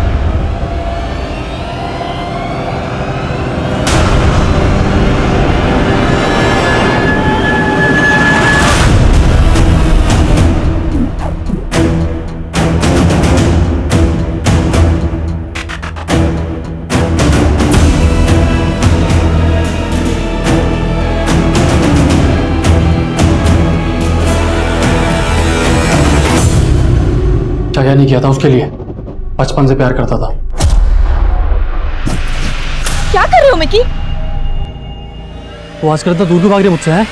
क्या नहीं किया था उसके लिए? बचपन से प्यार करता था। क्या कर रहे हो मिकी? वो आजकल तो दूर क्यों भाग रही मुझसे है?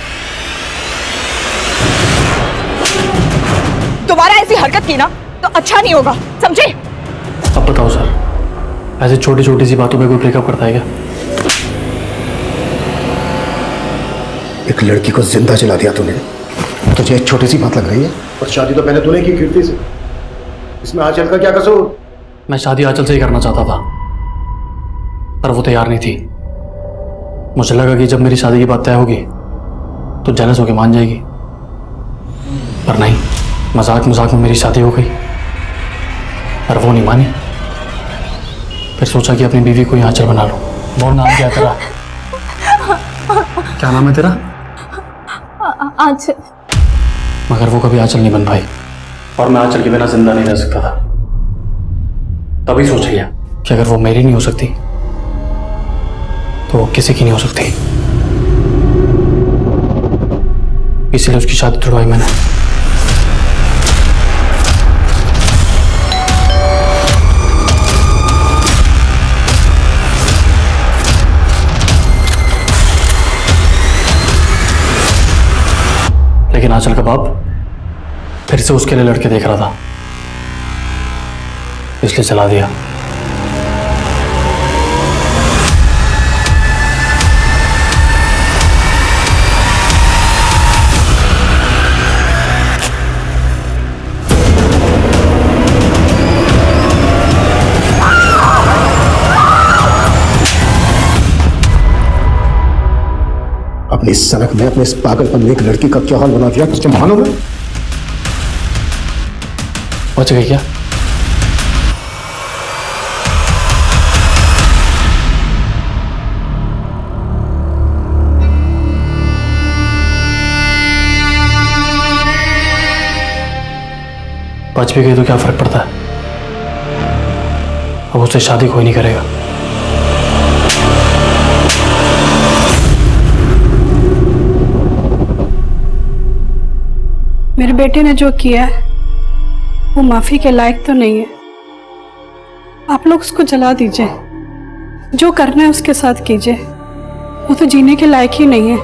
दोबारा ऐसी हरकत की ना तो अच्छा नहीं होगा, समझे? अब बताओ सर, ऐसे छोटी छोटी सी बातों पे कोई ब्रेकअप करता है क्या? एक लड़की को जिंदा जला दिया तूने, तुझे एक छोटी सी बात लग रही है? और शादी तो मैंने तूने की कीर्ति से, इसमें आंचल का क्या कसूर? मैं शादी आंचल से ही करना चाहता था, पर वो तैयार नहीं थी। मुझे लगा कि जब मेरी शादी की बात तय होगी तो जेलस होकर मान जाएगी, पर नहीं, मजाक मजाक में मेरी शादी हो गई, पर वो नहीं मानी। फिर सोचा कि अपनी बीवी को ही आंचल बना लो। बोल, नाम क्या है तेरा? क्या नाम है तेरा? आंचल। मगर वो कभी आंचल नहीं बन पाई, और मैं आंचल के बिना जिंदा नहीं रह सकता था। तभी सोच लिया कि अगर वो मेरी नहीं हो सकती तो वो किसी की नहीं हो सकती, इसलिए उसकी शादी तुड़वाई मैंने। लेकिन आंचल का बाप फिर से उसके लिए लड़के देख रहा था, इसलिए चला दिया। अपनी सनक में, अपने इस पागलपन में एक लड़की का क्या हाल बना दिया तुझे मालूम है? बच गई क्या? बच भी गई तो क्या फर्क पड़ता है, अब उससे शादी कोई नहीं करेगा। मेरे बेटे ने जो किया है वो माफी के लायक तो नहीं है। आप लोग उसको जला दीजिए, जो करना है उसके साथ कीजिए, वो तो जीने के लायक ही नहीं है।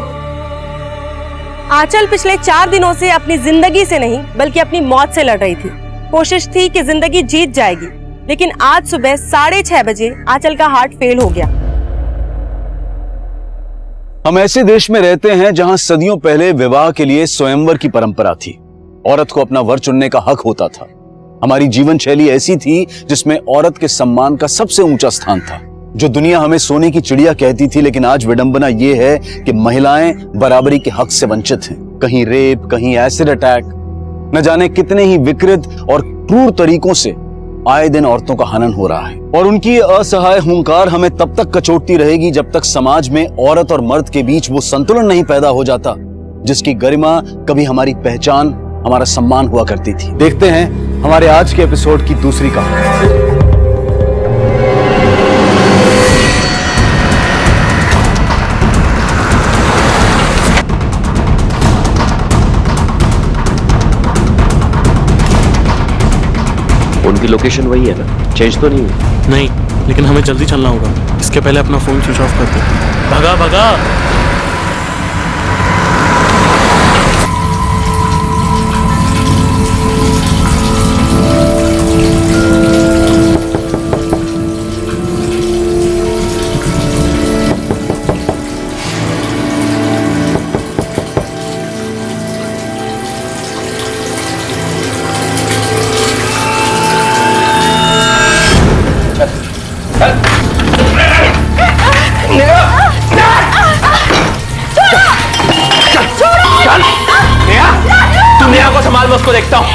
आंचल पिछले 4 दिनों से अपनी जिंदगी से नहीं बल्कि अपनी मौत से लड़ रही थी। कोशिश थी कि जिंदगी जीत जाएगी, लेकिन आज सुबह 6:30 बजे आंचल का हार्ट फेल हो गया। हम ऐसे देश में रहते हैं जहां सदियों पहले विवाह के लिए स्वयंवर की परंपरा थी। औरत को अपना वर चुनने का हक होता था। हमारी जीवन शैली ऐसी थी जिसमें औरत के सम्मान का सबसे ऊंचा स्थान था। जो दुनिया हमें सोने की चिड़िया कहती थी, लेकिन आज विडंबना यह है कि महिलाएं बराबरी के हक से वंचित हैं। कहीं रेप, कहीं एसिड अटैक, न जाने कितने ही विकृत और क्रूर तरीकों से आए दिन औरतों का हनन हो रहा है। और उनकी असहाय हुंकार हमें तब तक कचोटती रहेगी जब तक समाज में औरत और मर्द के बीच वो संतुलन नहीं पैदा हो जाता जिसकी गरिमा कभी हमारी पहचान, हमारा सम्मान हुआ करती थी। देखते हैं हमारे आज के एपिसोड की दूसरी कहानी। उनकी लोकेशन वही है ना, चेंज तो नहीं हुई? नहीं, लेकिन हमें जल्दी चलना होगा। इसके पहले अपना फोन स्विच ऑफ कर दो। भगा भगा। अपनी आंखों संभाल, मैं उसको देखता हूँ।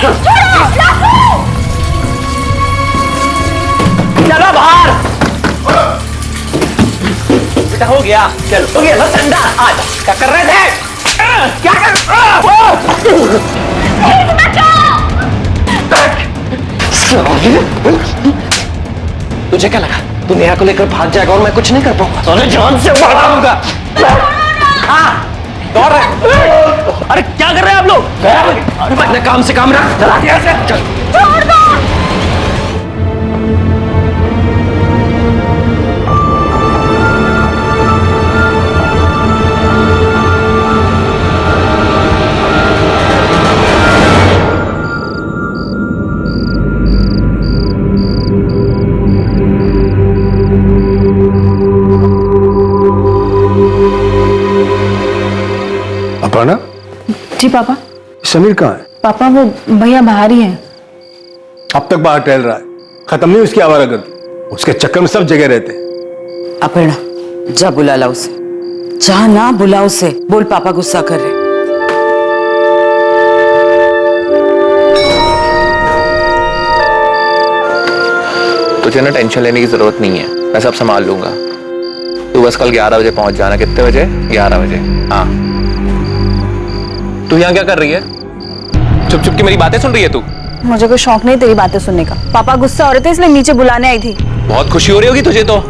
चलो बाहर। बेटा हो गया, चलो हो गया ना ठंडा। आज क्या कर रहे थे? क्या कर तुझे क्या लगा तू नेहा को लेकर भाग जाएगा और मैं कुछ नहीं कर पाऊंगा? तो जान से मारूंगा। दौड़ रहे। अरे क्या कर रहे हैं आप लोग? अरे अपने काम से काम रख, चला दिया से। चल छोड़ दो। अपर्णा? जी पापा। समीर कहाँ है? पापा वो भैया बाहर ही हैं। अब तक बाहर टहल रहा है, खत्म नहीं उसकी आवारागर्दी। उसके चक्कर में सब जगह रहते हैं। अपर्णा जा बुला ला उसे, जा ना बुला उसे, बोल पापा गुस्सा कर रहे। तुझे ना टेंशन लेने की जरूरत नहीं है, मैं सब संभाल लूंगा। तू बस कल 11 बजे पहुंच जाना। कितने बजे? 11 बजे। हाँ। तू यहाँ क्या कर रही है? चुप चुप की मेरी बातें सुन रही है तू? मुझे कोई शौक नहीं तेरी बातें सुनने का। पापा गुस्सा हो रहे थे इसलिए नीचे बुलाने आई थी। बहुत खुशी हो रही होगी तुझे तो।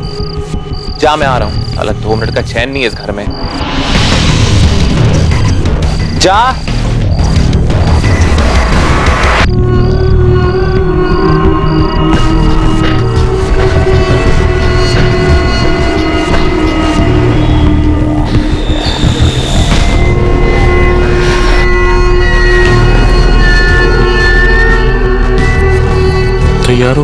जा मैं आ रहा हूँ। साला 2 मिनट का चैन नहीं है इस घर में। जा। तैयार हो?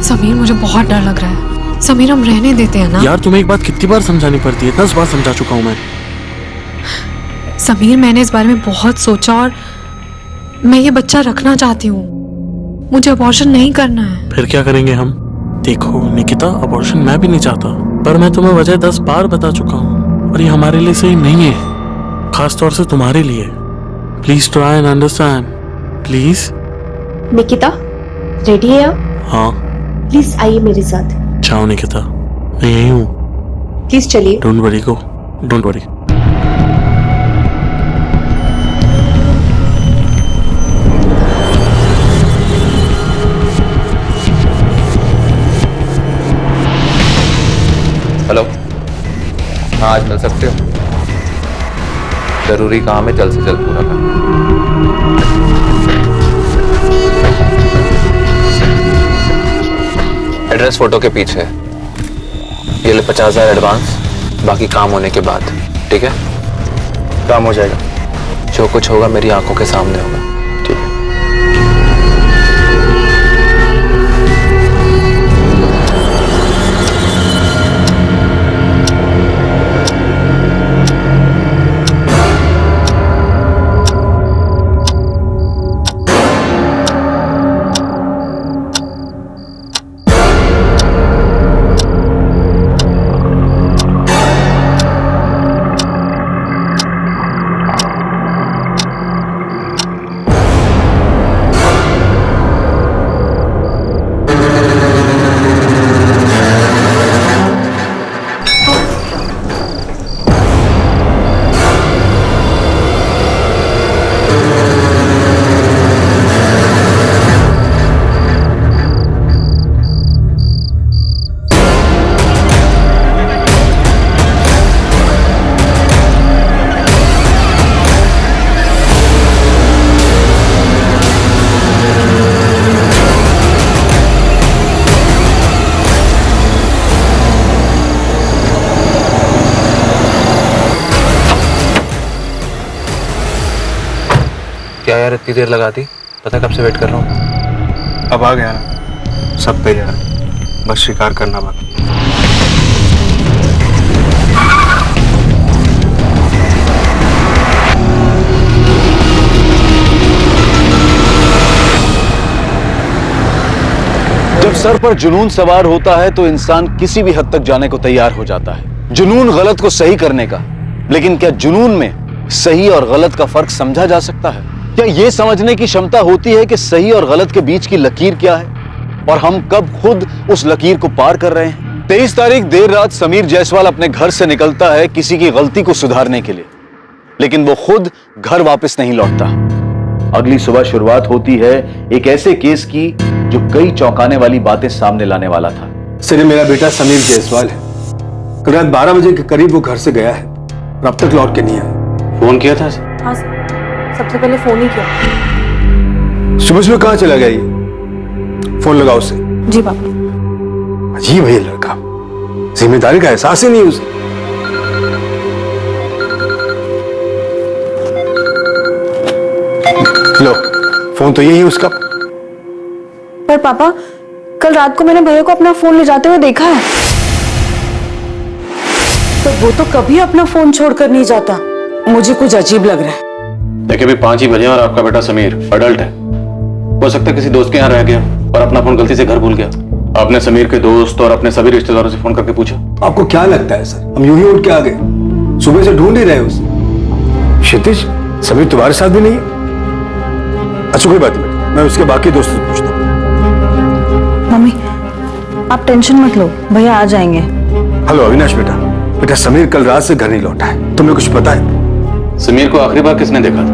समीर मुझे बहुत डर लग रहा है। समीर हम रहने देते हैं ना? यार तुम्हें एक बात कितनी बार समझानी पड़ती है? 10 बार समझा चुका हूं मैं। समीर मैंने इस बारे में बहुत सोचा और मैं ये बच्चा रखना चाहती हूँ। मुझे अबॉर्शन नहीं करना है। फिर क्या करेंगे हम? देखो निकिता, अबॉर्शन मैं भी नहीं चाहता, पर मैं तुम्हें वजह 10 बार बता चुका हूँ और ये हमारे लिए सही नहीं है, खास तौर से तुम्हारे लिए। Please try and understand, please. Nikita ready है आप? हाँ। प्लीज आइए मेरे साथ। जाओ निकिता, मैं यही हूँ। प्लीज चलिए। Don't worry go, don't worry. Hello. हाँ आज मिल सकते हो? जरूरी काम है, जल्द से जल्द पूरा कर। एड्रेस फोटो के पीछे है। ये ले 50,000 एडवांस, बाकी काम होने के बाद। ठीक है? काम हो जाएगा। जो कुछ होगा मेरी आंखों के सामने होगा। ठीक है? क्या यार इतनी देर लगा दी? पता कब से वेट कर रहा हूँ। अब आ गया ना, सब तैयार, बस शिकार करना बाकी। जब सर पर जुनून सवार होता है तो इंसान किसी भी हद तक जाने को तैयार हो जाता है, जुनून गलत को सही करने का। लेकिन क्या जुनून में सही और गलत का फर्क समझा जा सकता है? क्या ये समझने की क्षमता होती है कि सही और गलत के बीच की लकीर क्या है और हम कब खुद उस लकीर को पार कर रहे हैं? 23 तारीख देर रात समीर जायसवाल अपने घर से निकलता है किसी की गलती को सुधारने के लिए, लेकिन वो खुद घर वापस नहीं लौटता। अगली सुबह शुरुआत होती है एक ऐसे केस की जो कई चौंकाने वाली बातें सामने लाने वाला था। सर, मेरा बेटा समीर जायसवाल है। कल रात 12 बजे के करीब वो घर से गया है और अब तक लौट के नहीं आया। फोन किया था? हाँ सर, सबसे पहले फोन ही किया। सुबह सुबह कहाँ चला गया ये? फोन लगाओ उसे। जी पापा। अजीब है ये लड़का, जिम्मेदारी का एहसास ही नहीं उसे। लो, फोन तो यही है उसका। पर पापा, कल रात को मैंने भैया को अपना फोन ले जाते हुए देखा है। तो वो तो कभी अपना फोन छोड़कर नहीं जाता। मुझे कुछ अजीब लग रहा है। देखिए, अभी 5 ही बजे और आपका बेटा समीर अडल्ट है। हो सकता है किसी दोस्त के यहाँ रह गया और अपना फोन गलती से घर भूल गया। आपने समीर के दोस्त और अपने सभी रिश्तेदारों से फोन करके पूछा? आपको क्या लगता है सर, हम यूं ही उठ के आ गए? सुबह से ढूंढ ही रहे उसे। क्षितिज, समीर तुम्हारे साथ भी नहीं है? अच्छा कोई बात नहीं, मैं उसके बाकी दोस्तों से पूछता हूँ। मम्मी, आप टेंशन मत लो, भैया आ जाएंगे। हेलो अविनाश बेटा, समीर कल रात से घर नहीं लौटा है, तुम्हें कुछ पता है? समीर को आखिरी बार किसने देखा था?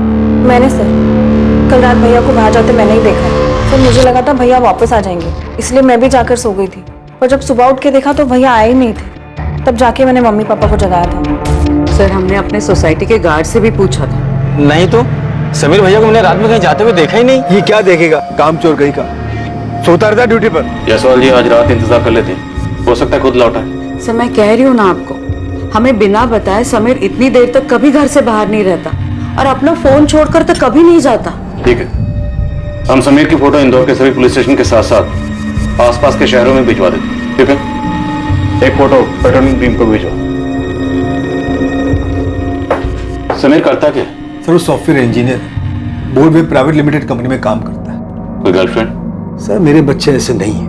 मैंने सर, कल रात भैया को बाहर जाते मैंने ही देखा है। सर मुझे लगा था भैया वापस आ जाएंगे, इसलिए मैं भी जाकर सो गई थी। पर जब सुबह उठ के देखा तो भैया आए ही नहीं थे। तब जाके मैंने मम्मी पापा को जगाया था। सर, हमने अपने सोसाइटी के गार्ड से भी पूछा था। नहीं तो समीर भैया को मैंने रात में कहीं जाते हुए देखा ही नहीं। ये क्या देखेगा, काम चोर कहीं का। सोता रहता ड्यूटी पर। जायसवाल जी आज रात इंतजार कर लेते, हो सकता है खुद लौटा है। सर, मैं कह रही हूँ ना आपको, हमें बिना बताए समीर इतनी देर तक कभी घर से बाहर नहीं रहता और अपना फोन छोड़कर तो कभी नहीं जाता। ठीक है, हम समीर की फोटो इंदौर के सभी पुलिस स्टेशन के साथ साथ आसपास के शहरों में भिजवा देते। ठीक है, एक फोटो पेट्रोलिंग टीम को भेजो। समीर करता क्या? सर वो सॉफ्टवेयर इंजीनियर है, बोर्ड में प्राइवेट लिमिटेड कंपनी में काम करता है। कोई गर्लफ्रेंड? सर मेरे बच्चे ऐसे नहीं है,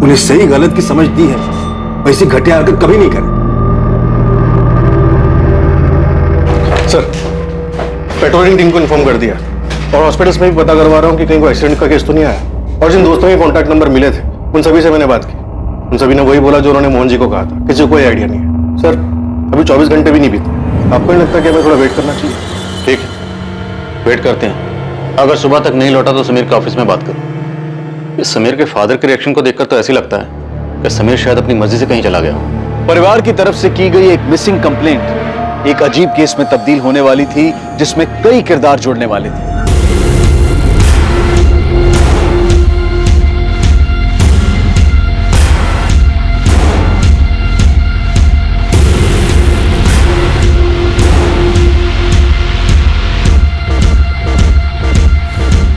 उन्हें सही गलत की समझ दी है, वैसी घटिया हरकत कभी नहीं करे। सर, पेट्रोलिंग टीम को इन्फॉर्म कर दिया और हॉस्पिटल्स में भी पता करवा रहा हूँ कि कहीं कोई एक्सीडेंट का केस तो नहीं आया। और जिन दोस्तों के कॉन्टैक्ट नंबर मिले थे उन सभी से मैंने बात की, उन सभी ने वही बोला जो उन्होंने मोहन जी को कहा था। किसी को कोई आइडिया नहीं है। सर अभी 24 घंटे भी नहीं बीते, आपको नहीं लगता कि हमें थोड़ा वेट करना चाहिए? ठीक है, वेट करते हैं। अगर सुबह तक नहीं लौटा तो समीर के ऑफिस में बात करो। इस समीर के फादर के रिएक्शन को देखकर तो ऐसे लगता है कि समीर शायद अपनी मर्जी से कहीं चला गया। परिवार की तरफ से की गई एक मिसिंग कंप्लेंट एक अजीब केस में तब्दील होने वाली थी, जिसमें कई किरदार जुड़ने वाले थे।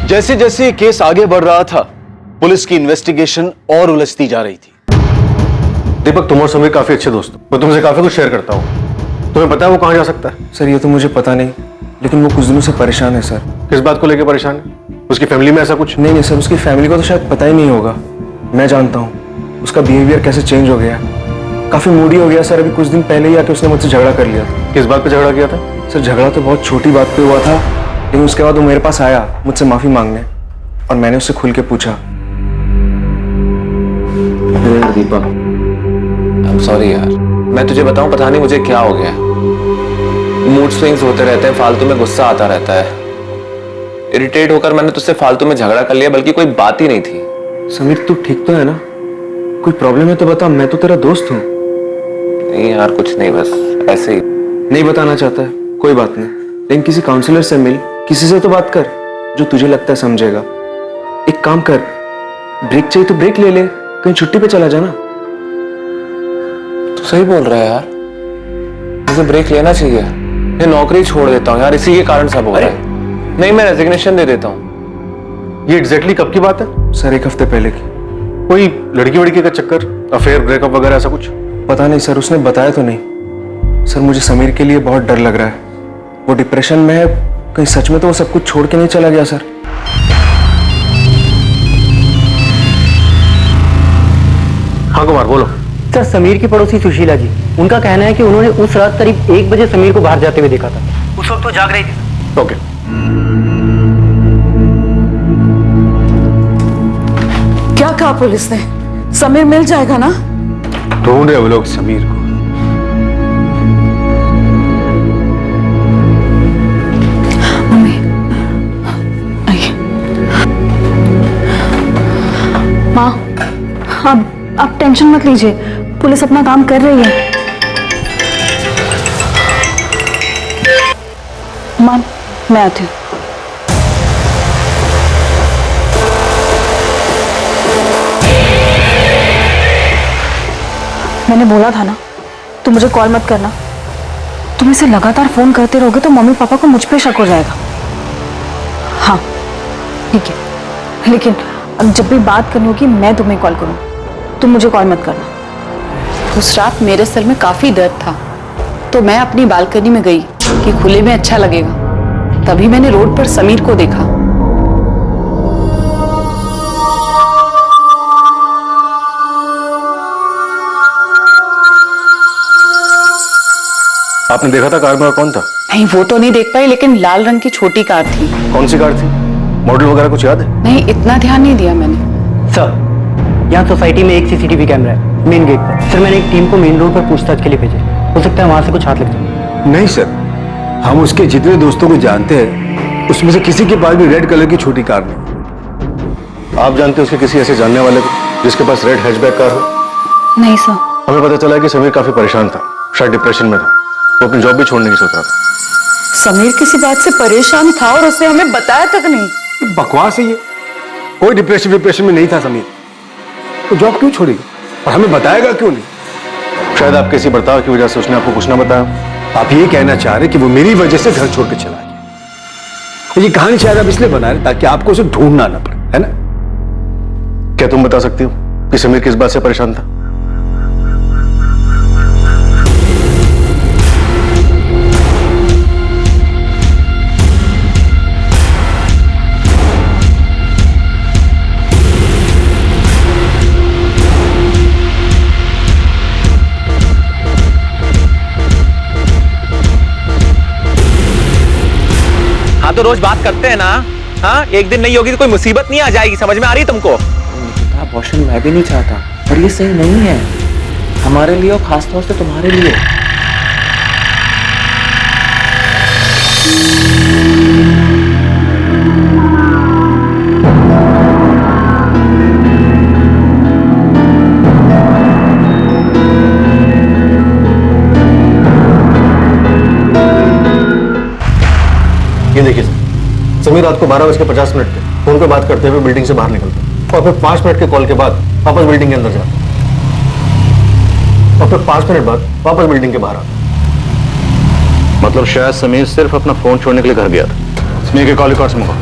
जैसे जैसे केस आगे बढ़ रहा था, पुलिस की इन्वेस्टिगेशन और उलझती जा रही थी। दीपक, तुम और समीर काफी अच्छे दोस्त हो, मैं तुमसे काफी कुछ शेयर करता हूँ। तुम्हें पता है वो कहाँ जा सकता है? सर ये तो मुझे पता नहीं, लेकिन वो कुछ दिनों से परेशान है सर। किस बात को लेकर परेशान है? उसकी फैमिली में ऐसा कुछ? नहीं सर, उसकी फैमिली को तो शायद पता ही नहीं होगा। मैं जानता हूँ उसका बिहेवियर कैसे चेंज हो गया, काफी मूडी हो गया सर। अभी कुछ दिन पहले ही आके उसने मुझसे झगड़ा कर लिया था। किस बात पे झगड़ा किया था? सर झगड़ा तो बहुत छोटी बात पे हुआ था, लेकिन उसके बाद वो मेरे पास आया मुझसे माफी मांगने, और मैंने उससे खुल के पूछा। दीपक, I'm sorry यार, मैं तुझे बताऊं पता नहीं मुझे क्या हो गया। मूड स्विंग्स होते रहते हैं, फालतू में गुस्सा आता रहता है। इरिटेट होकर मैंने तुझसे फालतू में झगड़ा कर लिया, बल्कि कोई बात ही नहीं थी। समीर तू ठीक तो है ना? कोई प्रॉब्लम है तो बता, मैं तो तेरा दोस्त हूँ। नहीं यार कुछ नहीं, बस ऐसे ही। नहीं बताना चाहता है, कोई बात नहीं, लेकिन किसी काउंसलर से मिल, किसी से तो बात कर जो तुझे लगता है समझेगा। एक काम कर, ब्रेक चाहिए तो ब्रेक ले ले, कहीं छुट्टी पे चला जाना। तू सही बोल रहा है यार, मुझे ब्रेक लेना चाहिए। ये नौकरी छोड़ देता हूँ यार, इसी के कारण सब हो रहा है। नहीं, मैं रेजिग्नेशन दे देता हूँ। ये एग्जैक्टली कब की बात है? सर 1 हफ्ते पहले की। कोई लड़की वड़की का चक्कर, अफेयर, ब्रेकअप वगैरह ऐसा कुछ? पता नहीं सर, उसने बताया तो नहीं। सर मुझे समीर के लिए बहुत डर लग रहा है, वो डिप्रेशन में है, कहीं सच में तो वो सब कुछ छोड़ के नहीं चला गया सर। हाँ कुमार बोलो। सर समीर की पड़ोसी सुशीला जी, उनका कहना है कि उन्होंने उस रात करीब 1 बजे समीर को बाहर जाते हुए देखा था। उस वक्त तो जाग रही थी। ओके। क्या कहा पुलिस ने? समीर मिल जाएगा ना? ढूंढ रहे वो लोग समीर को। मम्मी आइए। माँ आप टेंशन मत लीजिए, पुलिस अपना काम कर रही है। माँ मैं आती हूँ। मैंने बोला था ना, तुम मुझे कॉल मत करना। तुम इसे लगातार फोन करते रहोगे तो मम्मी पापा को मुझ पे शक हो जाएगा। हाँ ठीक है, लेकिन अब जब भी बात करनी होगी मैं तुम्हें कॉल करूँ, तुम मुझे कॉल मत करना। उस रात मेरे सर में काफी दर्द था तो मैं अपनी बालकनी में गई कि खुले में अच्छा लगेगा। तभी मैंने रोड पर समीर को देखा। आपने देखा था कार में और कौन था? नहीं वो तो नहीं देख पाई, लेकिन लाल रंग की छोटी कार थी। कौन सी कार थी? मॉडल वगैरह कुछ याद है? नहीं इतना ध्यान नहीं दिया मैंने। सर यहाँ सोसाइटी में एक सीसीटीवी कैमरा है मेन गेट पर। सर मैंने एक टीम को मेन रोड पर पूछताछ के लिए भेजा, हो सकता है वहां से कुछ हाथ लग जाए। नहीं सर, हम उसके जितने दोस्तों को जानते हैं उसमें से किसी के पास भी रेड कलर की छोटी कार नहीं। आप जानते हैं उसके किसी ऐसे जानने वाले को जिसके पास रेड हैचबैक कार हो? नहीं सर। हमें पता चला है कि समीर काफी परेशान था, शायद डिप्रेशन में था, वो अपनी जॉब भी छोड़ने की सोच रहा था। समीर किसी बात से परेशान था और उसने हमें बताया तक नहीं। बकवास है ये, कोई डिप्रेशन में नहीं था समीर। तो जॉब क्यों छोड़ेगा और हमें बताएगा क्यों नहीं? शायद आपके इसी बर्ताव की वजह से उसने आपको कुछ ना बताया। आप ये कहना चाह रहे कि वो मेरी वजह से घर छोड़ के चला गया? ये कहानी शायद आप इसलिए बना रहे ताकि आपको उसे ढूंढना ना पड़े, है ना? क्या तुम बता सकती हो कि समीर किस बात से परेशान था? हाँ तो रोज बात करते हैं ना। हाँ एक दिन नहीं होगी तो कोई मुसीबत नहीं आ जाएगी, समझ में आ रही तुमको? अबॉर्शन मैं भी नहीं चाहता, पर ये सही नहीं है हमारे लिए और खासतौर से तुम्हारे लिए। ये देखिए समीर रात को 12:50 पे फोन पे बात करते हुए बिल्डिंग से बाहर निकलता और फिर 5 मिनट के कॉल के बाद वापस बिल्डिंग के अंदर जाता और फिर 5 मिनट बाद वापस बिल्डिंग के बाहर आता। मतलब शायद समीर सिर्फ अपना फोन छोड़ने के लिए घर गया था। समीर के कॉल रिकॉर्ड्स मंगाओ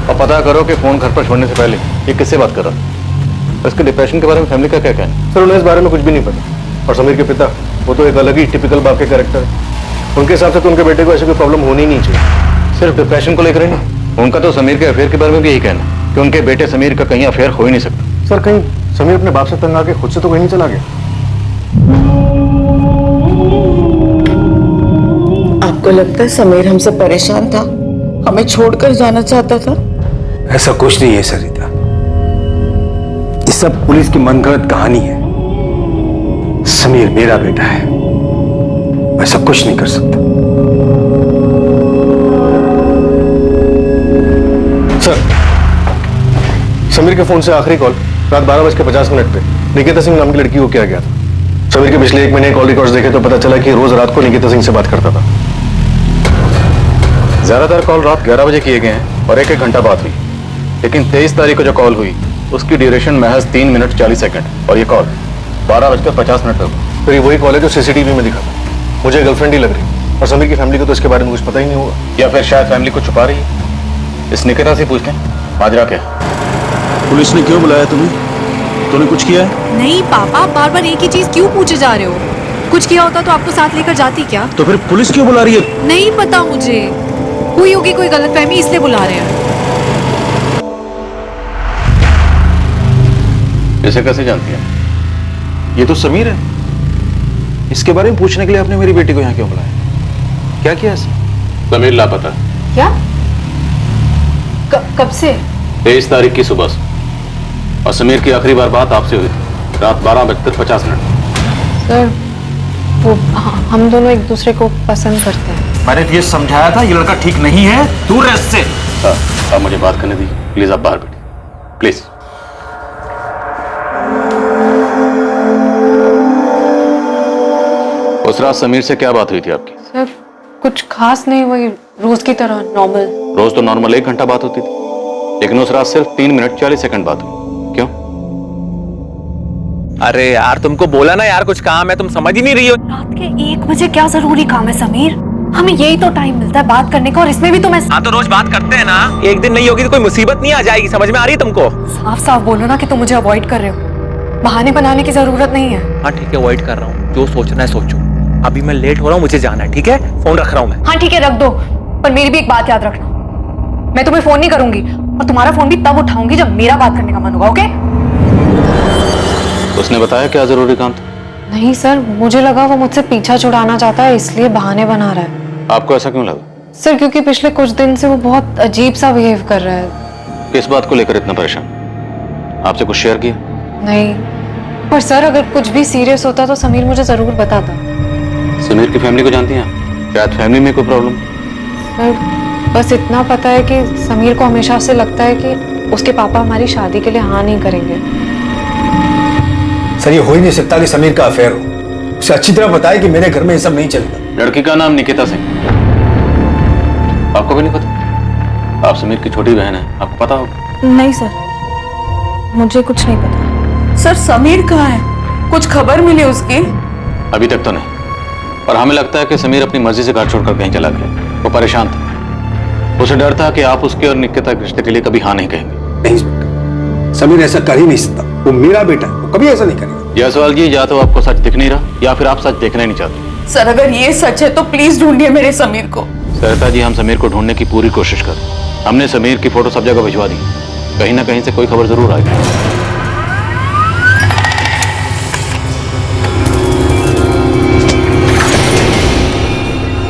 और पता करो कि फोन घर पर छोड़ने से पहले ये किससे बात कर रहा था। इसके डिप्रेशन के बारे में फैमिली का क्या कहना है? सर उन्हें इस बारे में कुछ भी नहीं पता और समीर के पिता वो तो एक अलग ही टिपिकल बाप के कैरेक्टर है। उनके हिसाब से तो उनके बेटे को ऐसी कोई प्रॉब्लम होनी नहीं चाहिए। सिर्फ डिप्रेशन को लेकर ही नहीं, उनका तो समीर के अफेयर के बारे में भी यही कहना है कि उनके बेटे समीर का कहीं अफेयर हो ही नहीं सकता। सर कहीं समीर अपने बाप से तंग आके खुद से तो कहीं नहीं चला गया? आपको लगता है समीर हमसे परेशान था, हमें छोड़कर जाना चाहता था? ऐसा कुछ नहीं है सरिता, ये सब पुलिस की मनगढ़ंत कहानी है। समीर मेरा बेटा है, ऐसा कुछ नहीं कर सकता। सर समीर के फोन से आखिरी कॉल रात 12:50 पे निकिता सिंह नाम की लड़की को किया गया था। समीर के पिछले 1 महीने कॉल रिकॉर्ड्स देखे तो पता चला कि रोज रात को निकिता सिंह से बात करता था। ज्यादातर कॉल रात 11 बजे किए गए हैं और 1-1 घंटा बात हुई, लेकिन 23 तारीख को जो कॉल हुई उसकी ड्यूरेशन महज 3 मिनट 40 सेकंड और ये कॉल 12:50 पर हुई। फिर वही कॉल है जो सीसीटीवी में दिखा था। मुझे गर्लफ्रेंड ही लग रही और समीर की फैमिली को तो इसके बारे में कुछ पता ही नहीं होगा। या फिर शायद फैमिली को छुपा रही है। इस निकिता से पूछते हैं माजरा क्या। पुलिस ने क्यों बुलाया तुम्हें? तूने कुछ किया है? नहीं पापा, बार बार एक ही चीज क्यों पूछे जा रहे हो? कुछ किया होता तो आपको साथ लेकर जाती क्या? तो फिर पुलिस क्यों बुला रही है? नहीं पता मुझे, हुई होगी कोई गलतफहमी इसलिए बुला रहे हैं। इसे कैसे जानती है? ये तो समीर है, इसके बारे में पूछने के लिए आपने मेरी बेटी को यहाँ क्यों बुलाया? क्या किया इसने? समीर लापता। क्या? कब से? 23 तारीख की सुबह से। और समीर की आखिरी बार बात आपसे हुई थी रात 12:50। सर वो हम दोनों एक दूसरे को पसंद करते हैं। मैंने तुझे समझाया था ये लड़का ठीक नहीं है, दूर रह इससे। आप मुझे बात करने दीजिए प्लीज, आप बाहर बैठिए प्लीज। उस रात समीर से क्या बात हुई थी आपकी? सर कुछ खास नहीं, वही रोज की तरह नॉर्मल। रोज तो नॉर्मल 1 घंटा बात होती थी, लेकिन उस रात सिर्फ 3 मिनट 40 सेकंड बात हुई। क्यों? अरे यार तुमको बोला ना यार कुछ काम है, तुम समझ ही नहीं रही हो। रात के 1 बजे क्या जरूरी काम है समीर? हमें यही तो टाइम मिलता है बात करने का, और इसमें भी तुम्हें। हाँ तो रोज बात करते हैं ना, एक दिन नहीं होगी तो कोई मुसीबत नहीं आ जाएगी, समझ में आ रही है तुमको? साफ साफ बोलो ना कि तुम मुझे अवॉइड कर रहे हो, बहाने बनाने की जरूरत नहीं है। हाँ ठीक है, अवॉइड कर रहा हूँ, जो सोचना है सोचो। अभी मैं लेट हो रहा हूँ, मुझे जाना है, ठीक है? फोन रख रहा हूँ मैं। हाँ ठीक है रख दो, पर मेरी भी एक बात याद रखना, मैं तुम्हें फोन नहीं करूंगी, और तुम्हारा फोन भी तब उठाऊंगी जब मेरा बात करने का मन होगा, ओके? उसने बताया क्या जरूरी काम था? नहीं सर, मुझे लगा वो मुझसे पीछा छुड़ाना चाहता है, इसलिए बहाने बना रहा है। आपको ऐसा क्यों लगा? सर क्योंकि पिछले कुछ दिन से वो बहुत अजीब सा बिहेव कर रहा है। किस बात को लेकर इतना परेशान? आपसे कुछ शेयर किया? नहीं, पर सर अगर कुछ भी सीरियस होता तो समीर मुझे जरूर बताता। समीर की फैमिली को जानती हैं आप? शायद फैमिली में कोई प्रॉब्लम? सर बस इतना पता है कि समीर को हमेशा से लगता है कि उसके पापा हमारी शादी के लिए हाँ नहीं करेंगे। सर ये हो ही नहीं सकता कि समीर का अफेयर हो। उसे अच्छी तरह बताया कि मेरे घर में ये सब नहीं चलेगा। लड़की का नाम निकिता सिंह, आपको भी नहीं पता? आप समीर की छोटी बहन है, आपको पता होगा। नहीं सर, मुझे कुछ नहीं पता। सर समीर कहाँ है? कुछ खबर मिली उसकी? अभी तक तो नहीं, पर हमें लगता है कि समीर अपनी मर्जी से घर छोड़कर कहीं चला गया। वो परेशान था, उसे डर था कि आप उसके और निकिता के रिश्ते के लिए कभी हाँ नहीं कहेंगे। नहीं इंस्पेक्टर, समीर ऐसा कर ही नहीं सकता, वो मेरा बेटा है, वो कभी ऐसा नहीं करेगा। जायसवाल जी, या तो आपको सच दिख नहीं रहा या फिर आप सच देखना ही नहीं चाहते। सर अगर ये सच है तो प्लीज ढूंढिए मेरे समीर को। सरिता जी, हम समीर को ढूंढने की पूरी कोशिश कर, हमने समीर की फोटो सब जगह भिजवा दी, कहीं ना कहीं से कोई खबर जरूर आएगी।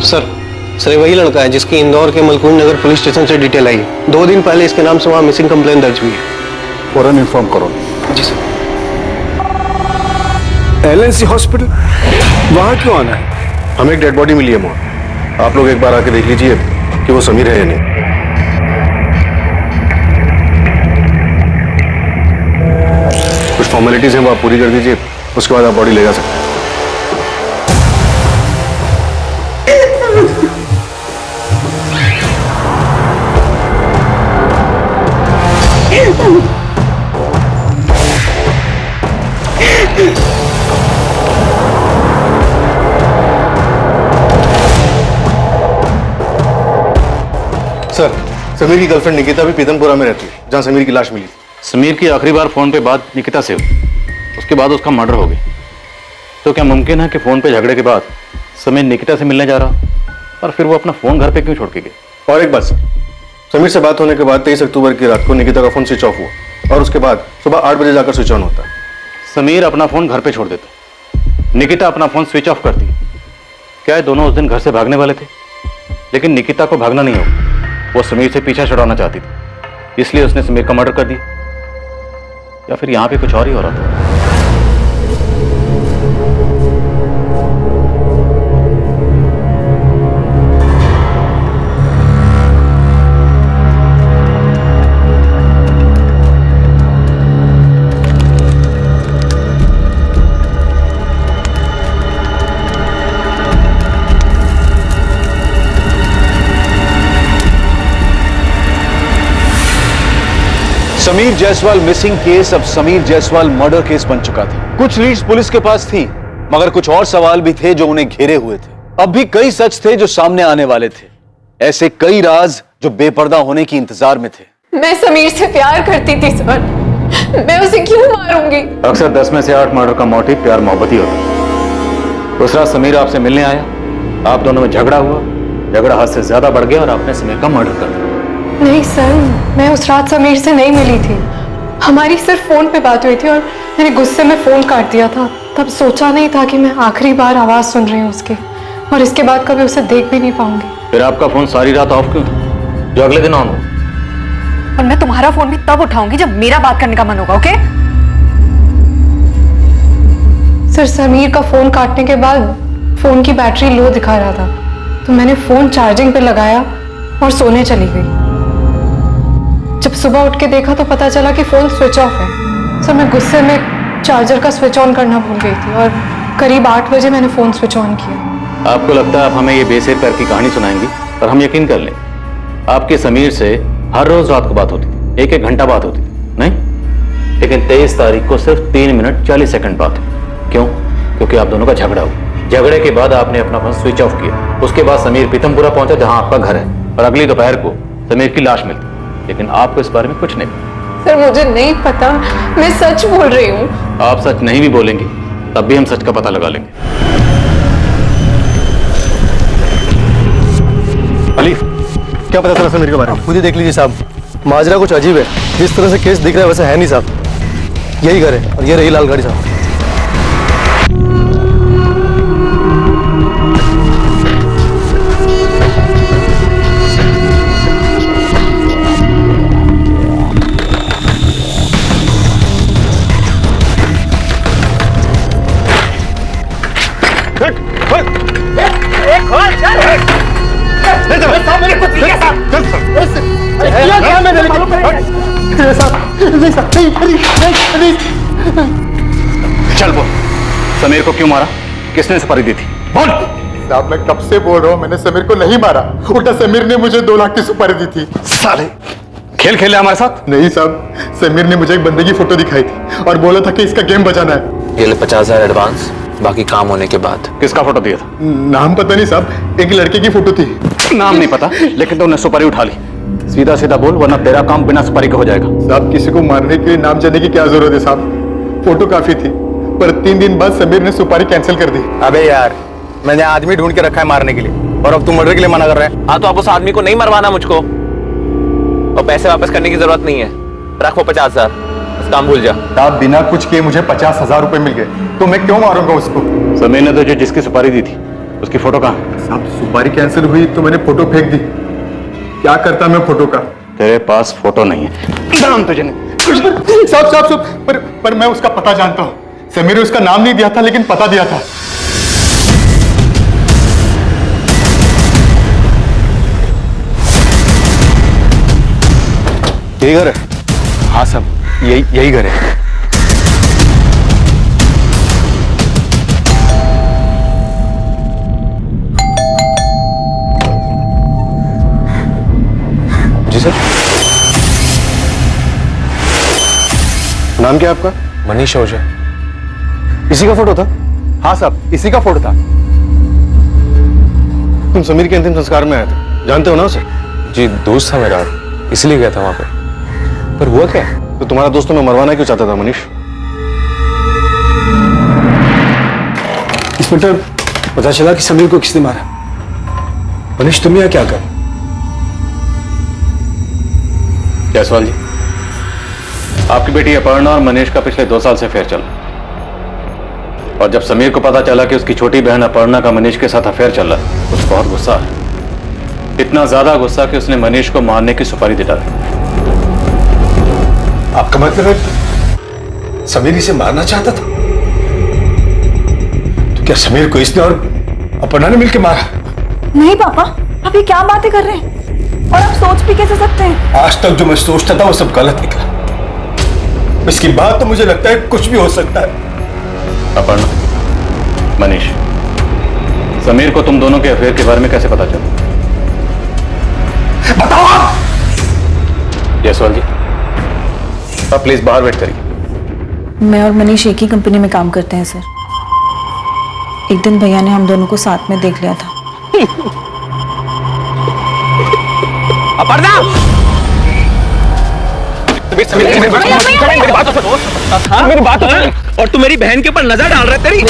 सर ये वही लड़का है जिसकी इंदौर के मलकुंड नगर पुलिस स्टेशन से डिटेल आई है। 2 दिन पहले इसके नाम से वहाँ मिसिंग कंप्लेन दर्ज हुई है। फौरन इन्फॉर्म करो। जी सर। LNC हॉस्पिटल, वहाँ क्यों आना है? हमें एक डेड बॉडी मिली है वहाँ, आप लोग एक बार आके देख लीजिए कि वो समीर है या नहीं। कुछ फॉर्मेलिटीज हैं वो आप पूरी कर दीजिए, उसके बाद आप बॉडी ले जा सकते हैं। सर समीर की गर्लफ्रेंड निकिता भी पीतमपुरा में रहती है, जहां समीर की लाश मिली थी। समीर की आखिरी बार फोन पे बात निकिता से हुई, उसके बाद उसका मर्डर हो गया। तो क्या मुमकिन है कि फोन पे झगड़े के बाद समीर निकिता से मिलने जा रहा और फिर वो अपना फोन घर पे क्यों छोड़ के गया? और एक बात सर, समीर से बात होने के बाद 23 अक्टूबर की रात को निकिता का फोन स्विच ऑफ हुआ और उसके बाद सुबह 8 बजे जाकर स्विच ऑन होता है। समीर अपना फोन घर पे छोड़ देता, निकिता अपना फोन स्विच ऑफ करती। क्या ये दोनों उस दिन घर से भागने वाले थे? लेकिन निकिता को भागना नहीं होगा, वो समीर से पीछा छुड़ाना चाहती थी, इसलिए उसने समीर का मर्डर कर दिया। या फिर यहां पे कुछ और ही हो रहा था। समीर जायसवाल मिसिंग केस अब समीर जायसवाल मर्डर केस बन चुका था। कुछ लीड्स पुलिस के पास थी, मगर कुछ और सवाल भी थे जो उन्हें घेरे हुए थे। अब भी कई सच थे जो सामने आने वाले थे, ऐसे कई राज जो बेपर्दा होने की इंतजार में थे। मैं समीर से प्यार करती थी सर, मैं उसे क्यों मारूंगी? अक्सर 10 में से 8 मर्डर का मोटिव प्यार मोहब्बत ही होता है। उस रात समीर आपसे मिलने आया, आप दोनों में झगड़ा हुआ, झगड़ा हद से ज्यादा बढ़ गया और आपने समीर का मर्डर कर दिया। नहीं सर, मैं उस रात समीर से नहीं मिली थी, हमारी सिर्फ फोन पे बात हुई थी और मैंने गुस्से में फोन काट दिया था। तब सोचा नहीं था कि मैं आखिरी बार आवाज सुन रही हूँ उसकी, और इसके बाद कभी उसे देख भी नहीं पाऊंगी। फिर आपका फोन सारी रात ऑफ क्यों था, जो अगले दिन ऑन हो? और मैं तुम्हारा फोन भी तब उठाऊंगी जब मेरा बात करने का मन होगा, ओके? सर, समीर का फोन काटने के बाद फोन की बैटरी लो दिखा रहा था, तो मैंने फोन चार्जिंग पे लगाया और सोने चली गई। जब सुबह उठ के देखा तो पता चला कि फोन स्विच ऑफ है। सर, मैं गुस्से में चार्जर का स्विच ऑन करना भूल गई थी और करीब 8 बजे मैंने फोन स्विच ऑन किया। आपको लगता है आप हमें ये बेसिर पैर की कहानी सुनाएंगी और हम यकीन कर लें? आपके समीर से हर रोज रात को बात होती, 1-1 घंटा बात होती, नहीं? लेकिन 23 तारीख को सिर्फ 3 मिनट 40 सेकंड बात हुई। क्यों? क्योंकि आप दोनों का झगड़ा हुआ। झगड़े के बाद आपने अपना फोन स्विच ऑफ किया। उसके बाद समीर पीतमपुरा पहुंचा जहां आपका घर है, और अगली दोपहर को समीर की लाश मिलती, लेकिन आपको इस बारे में कुछ नहीं पता। सर, मुझे नहीं पता, मैं सच बोल रही हूँ। आप सच नहीं भी बोलेंगे तब भी हम सच का पता लगा लेंगे। अली, क्या पता चला समीर के बारे में? खुद ही देख लीजिए साहब, माजरा कुछ अजीब है। जिस तरह से केस दिख रहा है वैसे है नहीं साहब। यही घर है और ये रही लाल गाड़ी साहब। चल बोल, समीर को क्यों मारा? किसने सुपारी दी थी? बोल। साहब, मैं कब से बोल रहा हूँ, मैंने समीर को नहीं मारा। उल्टा समीर ने मुझे 2 लाख की सुपारी दी थी। साले, खेल खेले हमारे साथ? नहीं साहब, समीर ने मुझे एक बंदे की फोटो दिखाई थी और बोला था कि इसका गेम बजाना है। ये ले 50,000 एडवांस, बाकी काम होने के बाद। किसका फोटो दिया था? नाम पता नहीं साहब, एक लड़के की फोटो थी। नाम नहीं पता, लेकिन तुमने सुपारी उठा ली। सीधा सीधा बोल, वरना तेरा काम बिना सुपारी के हो जाएगा। साहब, किसी को मारने के लिए नाम जानने की क्या जरूरत है साहब? फोटो काफी थी, पर 3 दिन बाद समीर ने सुपारी कैंसिल कर दी। अबे यार, मैंने आदमी ढूंढ के रखा है मारने के लिए, और अब तुम मर्डर के लिए मना कर रहे हैं। हाँ, तो अब उस आदमी को नहीं मरवाना मुझको, और पैसे वापस करने की जरूरत नहीं है। रख वो 50,000, बस काम भूल जा। साहब, बिना कुछ किए मुझे 50,000 रुपए मिल गए, तो मैं क्यों मारूंगा उसको? समीर ने तुझे जिसकी सुपारी दी थी उसकी फोटो कहाँ? साहब, सुपारी कैंसिल हुई तो मैंने फोटो फेंक दी। क्या करता मैं फोटो का? तेरे पास फोटो नहीं है। नाम तुझे नहीं। साहब साहब साहब, पर मैं उसका पता जानता हूँ। समीर ने उसका नाम नहीं दिया था, लेकिन पता दिया था। यही घर है? हाँ साहब, यही घर है। जी सर। नाम क्या है आपका? मनीष ओझा। इसी का फोटो था? हाँ साहब, इसी का फोटो था। तुम समीर के अंतिम संस्कार में आए थे, जानते हो ना उसे? जी, दोस्त था मेरा, इसलिए गया था वहां पे। पर हुआ क्या? तो तुम्हारा दोस्त तुम्हें मरवाना क्यों चाहता था मनीष? इंस्पेक्टर, पता चला कि समीर को किसने मारा। मनीष, तुम यहाँ क्या कर? जायसवाल जी, आपकी बेटी अपर्णा और मनीष का पिछले 2 साल से अफेयर चल रहा, और जब समीर को पता चला कि उसकी छोटी बहन अपर्णा का मनीष के साथ अफेयर चल रहा है, उसको बहुत गुस्सा है। इतना ज्यादा गुस्सा कि उसने मनीष को मारने की सुपारी दे डाली। आपका मतलब है समीर इसे मारना चाहता था? तो क्या समीर को इसने और अपर्णा ने मिलकर मारा? नहीं पापा, आप ये क्या बातें कर रहे हैं? और आप सोच भी कैसे सकते हैं? आज तक जो मैं सोचता था वो सब गलत निकला। इसकी बात तो मुझे लगता है कुछ भी हो सकता है। अपर्णा, मनीष, समीर को तुम दोनों के अफेयर के बारे में कैसे पता चला? बताओ आप। जायसवाल जी, आप प्लीज बाहर वेट करिए। मैं और मनीष एक ही कंपनी में काम करते हैं सर। एक दिन भैया ने हम दोनों को साथ में देख लिया था। अपर्णा! मेरी बात तो सुनो। मेरी बात तो सुनो। और तू मेरी बहन के ऊपर नजर डाल रहा है। तेरी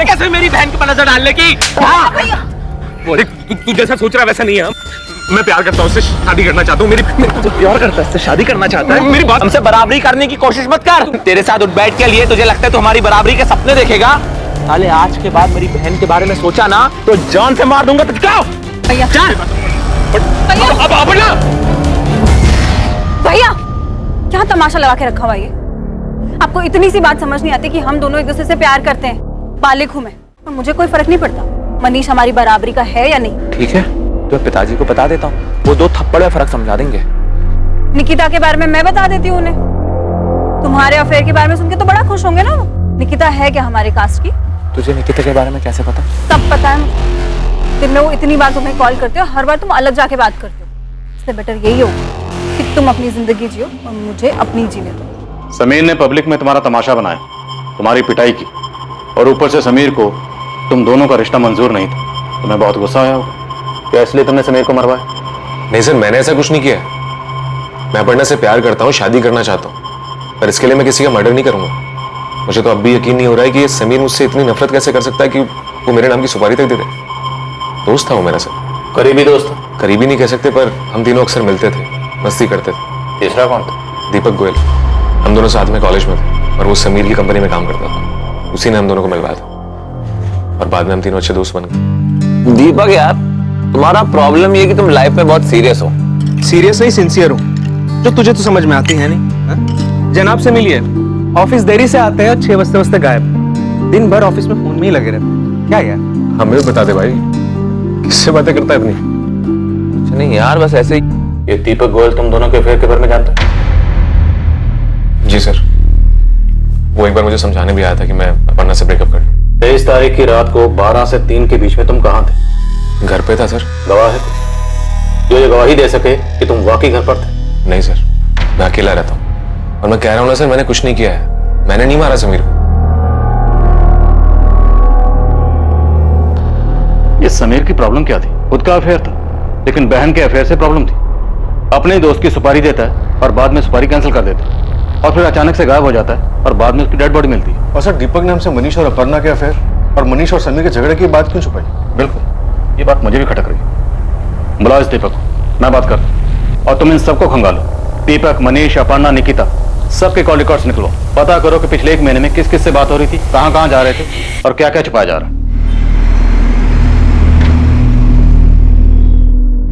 कैसे मेरी बहन के ऊपर नजर डालने की? तू जैसा सोच रहा है वैसा नहीं है। मैं प्यार करता हूँ, उससे शादी करना चाहता हूँ। मेरी प्यार करता है, उससे शादी करना चाहता है। मेरी बात, हमसे बराबरी करने की कोशिश मत कर। तेरे साथ उठ बैठ के लिए तुझे लगता है तू हमारी बराबरी के सपने देखेगा? साले, आज के बाद मेरी बहन के बारे में सोचा ना तो जान से मार दूंगा। तुझे क्या? भैया, अब अपर्णा, भैया क्या तमाशा लगा के रखा हुआ ये? आपको इतनी सी बात समझ नहीं आती कि हम दोनों एक दूसरे से प्यार करते हैं। बालिक हूं मैं और मुझे कोई फर्क नहीं पड़ता मनीष हमारी बराबरी का है या नहीं। ठीक है, तो पिताजी को बता देता हूँ, वो 2 थप्पड़ में फर्क समझा देंगे। निकिता के बारे में मैं बता देती हूँ उन्हें। तुम्हारे अफेयर के बारे में सुन के तो बड़ा खुश होंगे ना वो। निकिता है क्या हमारी कास्ट की? तुझे निकिता के बारे में कैसे पता? सब पता है मुझे। दिन में वो इतनी बार तुम्हें कॉल करते हो, हर बार तुम अलग जाके बात करते हो। इससे बेटर यही होगा कि तुम अपनी जिंदगी जियो और मुझे अपनी जीने दो। समीर ने पब्लिक में तुम्हारा तमाशा बनाया, तुम्हारी पिटाई की, और ऊपर से समीर को तुम दोनों का रिश्ता मंजूर नहीं था। तुम्हें बहुत गुस्सा आया होगा। क्या इसलिए तुमने समीर को मरवाया? नहीं सर, मैंने ऐसा कुछ नहीं किया। मैं अपर्णा से प्यार करता हूँ, शादी करना चाहता हूँ, पर इसके लिए मैं किसी का मर्डर नहीं करूंगा। मुझे तो अब भी यकीन नहीं हो रहा है कि ये समीर मुझसे इतनी नफरत कैसे कर सकता है कि वो मेरे नाम की सुपारी तक दे दे। दोस्त था वो मेरा सर। करीबी दोस्त? करीबी नहीं कह सकते, पर हम तीनों अक्सर मिलते थे, मस्ती करते थे। तीसरा कौन था? दीपक गोयल। हम दोनों साथ में कॉलेज में थे और वो समीर की कंपनी में काम करता था। उसी ने हम दोनों को मिलवाया था और बाद में हम तीनों अच्छे दोस्त बन गए। दीपक यार, तुम्हारा प्रॉब्लम ये कि तुम लाइफ में बहुत सीरियस हो। सीरियस नहीं, सिंसियर हूँ, जो तुझे तो समझ में आती है नहीं। हा? जनाब से मिलिए, ऑफिस देरी से आते हैं और 6 बजते गायब। दिन भर ऑफिस में फोन में ही लगे रहते। क्या यार? हमें भी बता दे भाई, किससे बातें करता है अपनी? नहीं यार, बस ऐसे ही। ये दीपक गोयल तुम दोनों के अफेयर के बारे में जानता है? जी सर, वो एक बार मुझे समझाने भी आया था कि मैं अपर्णा से ब्रेकअप कर लूं। 23 तारीख की रात को 12 से 3 के बीच में तुम कहाँ थे? घर पे था सर। गवाह है जो ये गवाही दे सके कि तुम वाकई घर पर थे? नहीं सर, मैं अकेला रहता हूँ और मैं कह रहा हूँ ना सर, मैंने कुछ नहीं किया है। मैंने नहीं मारा समीर को। ये समीर की प्रॉब्लम क्या थी? खुद का अफेयर था, लेकिन बहन के अफेयर से प्रॉब्लम थी। अपने दोस्त की सुपारी देता है और बाद में सुपारी कैंसिल कर देता है, और फिर अचानक से गायब हो जाता है और बाद में उसकी डेड बॉडी मिलती है। और सर, दीपक ने हमसे मनीष और अपर्णा के अफेयर और मनीष और समीर के झगड़े की बात क्यों छुपाई? बिल्कुल, ये बात मुझे भी खटक रही है। बुलाओ इस दीपक को, मैं बात करता हूँ। और तुम इन सबको खंगालो, दीपक, मनीष, अपर्णा, निकिता, सबके कॉल रिकॉर्ड्स निकलो। पता करो कि पिछले 1 महीने में किस किस से बात हो रही थी, कहाँ कहाँ जा रहे थे और क्या क्या छुपाया जा रहा है।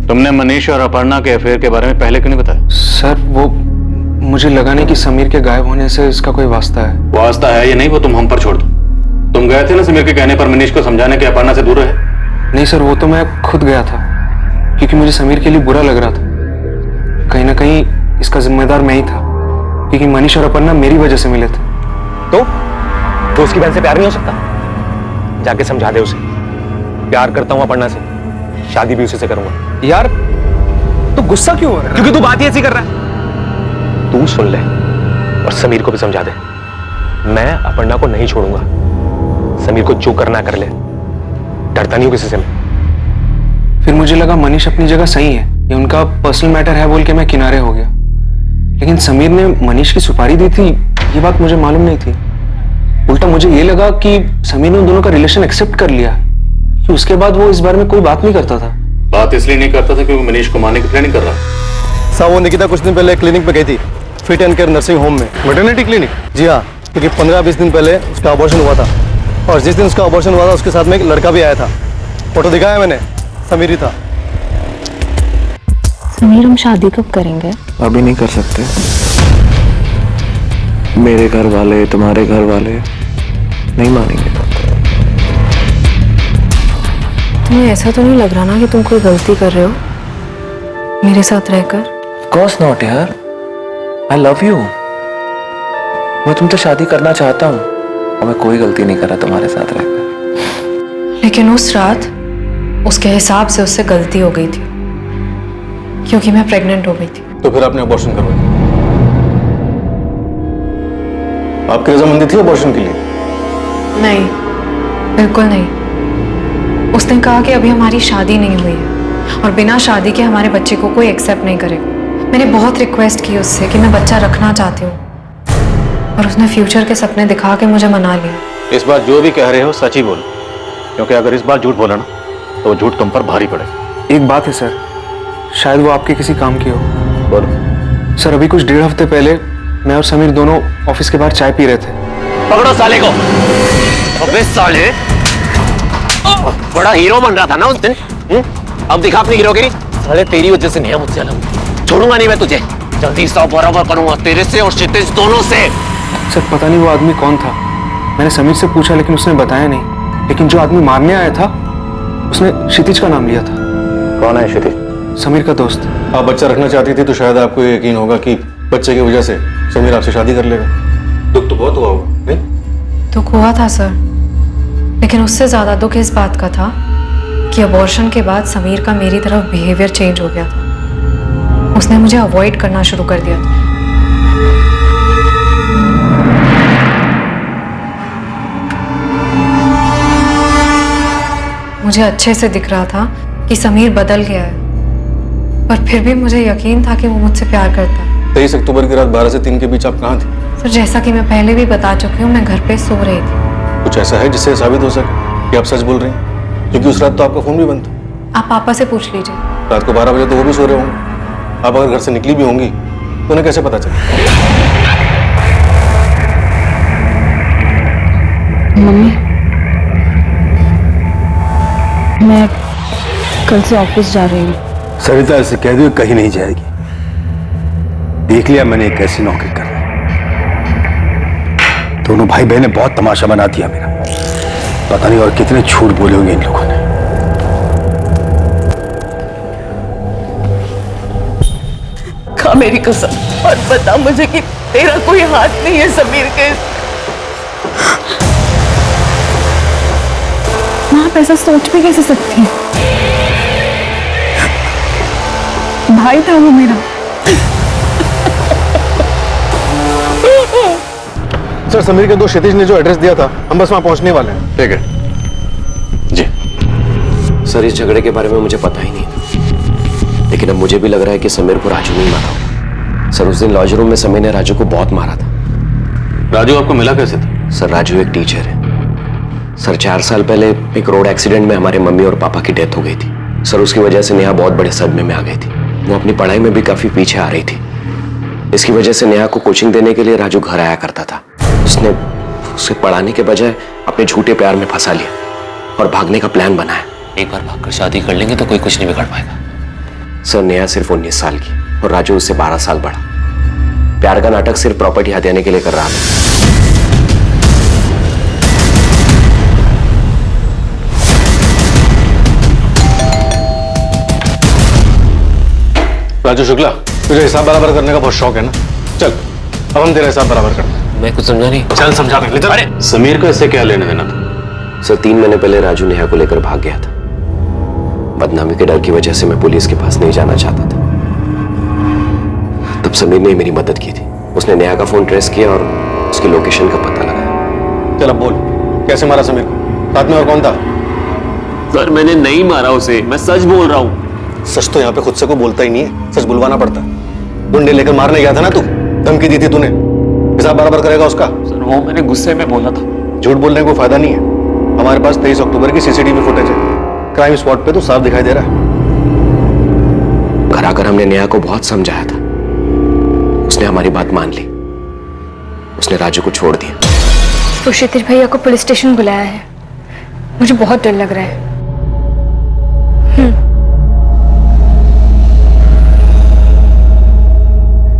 तुमने मनीष और अपर्णा के अफेयर के बारे में पहले क्यों नहीं बताया? सर वो मुझे लगा नहीं कि समीर के गायब होने से इसका कोई वास्ता है। वास्ता है या नहीं वो तुम हम पर छोड़ दो। तुम गए थे ना समीर के कहने पर मनीष को समझाने के अपर्णा से दूर रहे? नहीं सर, वो तो मैं खुद गया था, क्योंकि मुझे समीर के लिए बुरा लग रहा था। कहीं ना कहीं इसका जिम्मेदार मैं ही था, क्योंकि मनीष और अपर्णा मेरी वजह से मिले थे। तो उसकी बहन से प्यार नहीं हो सकता? जाके समझा दे उसे, प्यार करता हूँ अपर्णा से, शादी भी उसी से करूंगा। यार तो गुस्सा क्यों हो रहा है? क्योंकि तू बात ही ऐसी कर रहा है। तू सुन ले और समीर को भी समझा दे, मैं अपर्णा को नहीं छोड़ूंगा। समीर को जो करना कर ले, डरता नहीं हूं किसी से मैं। फिर मुझे लगा मनीष अपनी जगह सही है, ये उनका पर्सनल मैटर है बोल के मैं किनारे हो गया। लेकिन समीर ने मनीष की सुपारी दी थी, ये बात मुझे मालूम नहीं थी। उल्टा मुझे ये लगा कि समीर ने उन दोनों का रिलेशन एक्सेप्ट कर लिया, कि उसके बाद वो इस बारे में कोई बात नहीं करता था। बात इसलिए नहीं करता था क्योंकि मनीष को मारने की प्लानिंग कर रहा था। साहब, वो निकिता कुछ दिन पहले क्लिनिक पे गई थी, fit and care nursing home में। Maternity clinic? जी हाँ, क्योंकि 15-20 दिन पहले उसका अबॉर्शन हुआ था, और जिस दिन उसका अबॉर्शन हुआ था उसके साथ में एक लड़का भी आया था। फोटो दिखाया मैंने, समीर ही था। समीर, हम शादी कब करेंगे? अभी नहीं कर सकते। मेरे घर वाले, तुम्हारे घर वाले नहीं मानेंगे। तुम्हें ऐसा तो नहीं लग रहा ना कि तुम कोई गलती कर रहे हो मेरे साथ रहकर? Of course not यार, I love you। मैं तुमसे शादी करना चाहता हूँ और मैं कोई गलती नहीं कर रहा तुम्हारे साथ रहकर। लेकिन उस रात उसके हिसाब से उससे गलती हो गई थी, क्योंकि मैं प्रेग्नेंट हो गई थी। तो फिर आपने अबॉर्शन करवाया? आपकी रजामंदी थी अबॉर्शन के लिए? नहीं, बिल्कुल नहीं। उसने कहा कि अभी हमारी शादी नहीं हुई है और बिना शादी के हमारे बच्चे को कोई एक्सेप्ट नहीं करेगा। मैंने बहुत रिक्वेस्ट की उससे कि मैं बच्चा रखना चाहती हूँ, और उसने फ्यूचर के सपने दिखा के मुझे मना लिया। इस बार जो भी कह रहे हो सच ही बोलो, क्योंकि अगर इस बार झूठ बोला ना तो झूठ तुम पर भारी पड़ेगा। एक बात है सर, शायद वो आपके किसी काम की हो। बोलो। सर, अभी कुछ 1.5 हफ्ते पहले मैं और समीर दोनों ऑफिस के बाहर चाय पी रहे थे। पकड़ो साले को। अबे साले, बड़ा हीरो बन रहा था ना उस दिन, अब दिखा अपनी हीरोगिरी। साले तेरी वजह से नहीं है मुझसे अलग, छोड़ूंगा नहीं मैं तुझे। जल्दी 100 बराबर करूंगा तेरे से और क्षितिज दोनों से। सर पता नहीं वो आदमी कौन था, मैंने समीर से पूछा लेकिन उसने बताया नहीं। लेकिन जो आदमी मारने आया था उसने क्षितिज का नाम लिया था। कौन है क्षितिज? समीर का दोस्त। आप बच्चा रखना चाहती थी तो शायद आपको ये यकीन होगा कि बच्चे की वजह से समीर आपसे शादी कर लेगा। दुख तो बहुत हुआ होगा, नहीं? दुख हुआ था सर, लेकिन उससे ज्यादा दुख इस बात का था कि अबॉर्शन के बाद समीर का मेरी तरफ बिहेवियर चेंज हो गया था। उसने मुझे अवॉइड करना शुरू कर दिया था। मुझे अच्छे से दिख रहा था कि समीर बदल गया है, पर फिर भी मुझे यकीन था कि वो मुझसे प्यार करता है। 23 अक्टूबर की रात 12 से 3 के बीच आप कहाँ थे? सर जैसा कि मैं पहले भी बता चुकी हूँ, मैं घर पे सो रही थी। कुछ ऐसा है जिससे साबित हो सके कि आप सच बोल रही हैं? क्योंकि उस रात तो आपका फोन भी बंद था। आप पापा से पूछ लीजिए। रात को 12 बजे तो वो भी सो रहे होंगे। आप अगर घर से निकली भी होंगी तो उन्हें कैसे पता चला? मम्मी, मैं कल से ऑफिस जा रही हूँ। सरिता से कह दो कहीं नहीं जाएगी। देख लिया मैंने कैसी नौकरी कर रही। दोनों भाई बहनें बहुत तमाशा बना दिया मेरा। पता नहीं और कितने झूठ बोले होंगे इन लोगों ने। खा मेरी कसम और बता मुझे कि तेरा कोई हाथ नहीं है समीर के। आप ऐसा सोच भी कैसे सकती हैं? भाई था वो मेरा। सर समीर के दोस्त क्षितिज ने जो एड्रेस दिया था, हम बस वहां पहुंचने वाले हैं। ठीक है जी। सर इस झगड़े के बारे में मुझे पता ही नहीं था, लेकिन अब मुझे भी लग रहा है कि समीर को राजू नहीं मारा। सर उस दिन लॉज रूम में समीर ने राजू को बहुत मारा था। राजू आपको मिला कैसे था? सर राजू एक टीचर है। सर 4 साल पहले एक रोड एक्सीडेंट में हमारे मम्मी और पापा की डेथ हो गई थी। सर उसकी वजह से नेहा बहुत बड़े सदमे में आ गई थी। वो अपनी पढ़ाई में भी काफी पीछे आ रही थी। इसकी वजह से नेहा को कोचिंग देने के लिए राजू घर आया करता था। उसने उसे पढ़ाने के बजाय अपने झूठे प्यार में फंसा लिया और भागने का प्लान बनाया। एक बार भागकर शादी कर लेंगे तो कोई कुछ नहीं बिगाड़ पाएगा। सर नेहा सिर्फ 19 साल की और राजू उससे 12 साल बड़ा। प्यार का नाटक सिर्फ प्रॉपर्टी हथियाने के लिए कर रहा था। राजू शुक्ला, तुझे हिसाब बराबर करने का बहुत शौक है ना? चल अब हम तेरा हिसाब बराबर करते हैं। मैं कुछ समझा नहीं। चल समझा दे। अरे समीर को इससे क्या लेने देना था? सर 3 महीने पहले राजू नेहा को लेकर भाग गया था। बदनामी के डर की वजह से मैं पुलिस के पास नहीं जाना चाहता था। तब समीर ने मेरी मदद की थी। उसने नेहा का फोन ट्रेस किया और उसकी लोकेशन का पता लगाया। चल अब बोल, कैसे मारा समीर को? साथ में और कौन था? सर मैंने नहीं मारा उसे, मैं सच बोल रहा हूँ। सच तो यहाँ पे खुद से को बोलता ही नहीं है, सच बुलवाना पड़ता है। गुंडे लेकर मारने गया था ना तू, धमकी दी थी तूने। हिसाब बराबर करेगा उसका? सर वो मैंने गुस्से में बोला था। झूठ बोलने को फायदा नहीं है। हमारे पास 23 अक्टूबर की सीसीटीवी फुटेज है। क्राइम स्पॉट पे तो साफ दिखाई दे रहा है। घर आकर हमने नेहा को बहुत समझाया था। उसने हमारी बात मान ली। उसने राजू को छोड़ दिया। तो क्षितिज भैया को पुलिस स्टेशन बुलाया है। मुझे बहुत डर लग रहा है।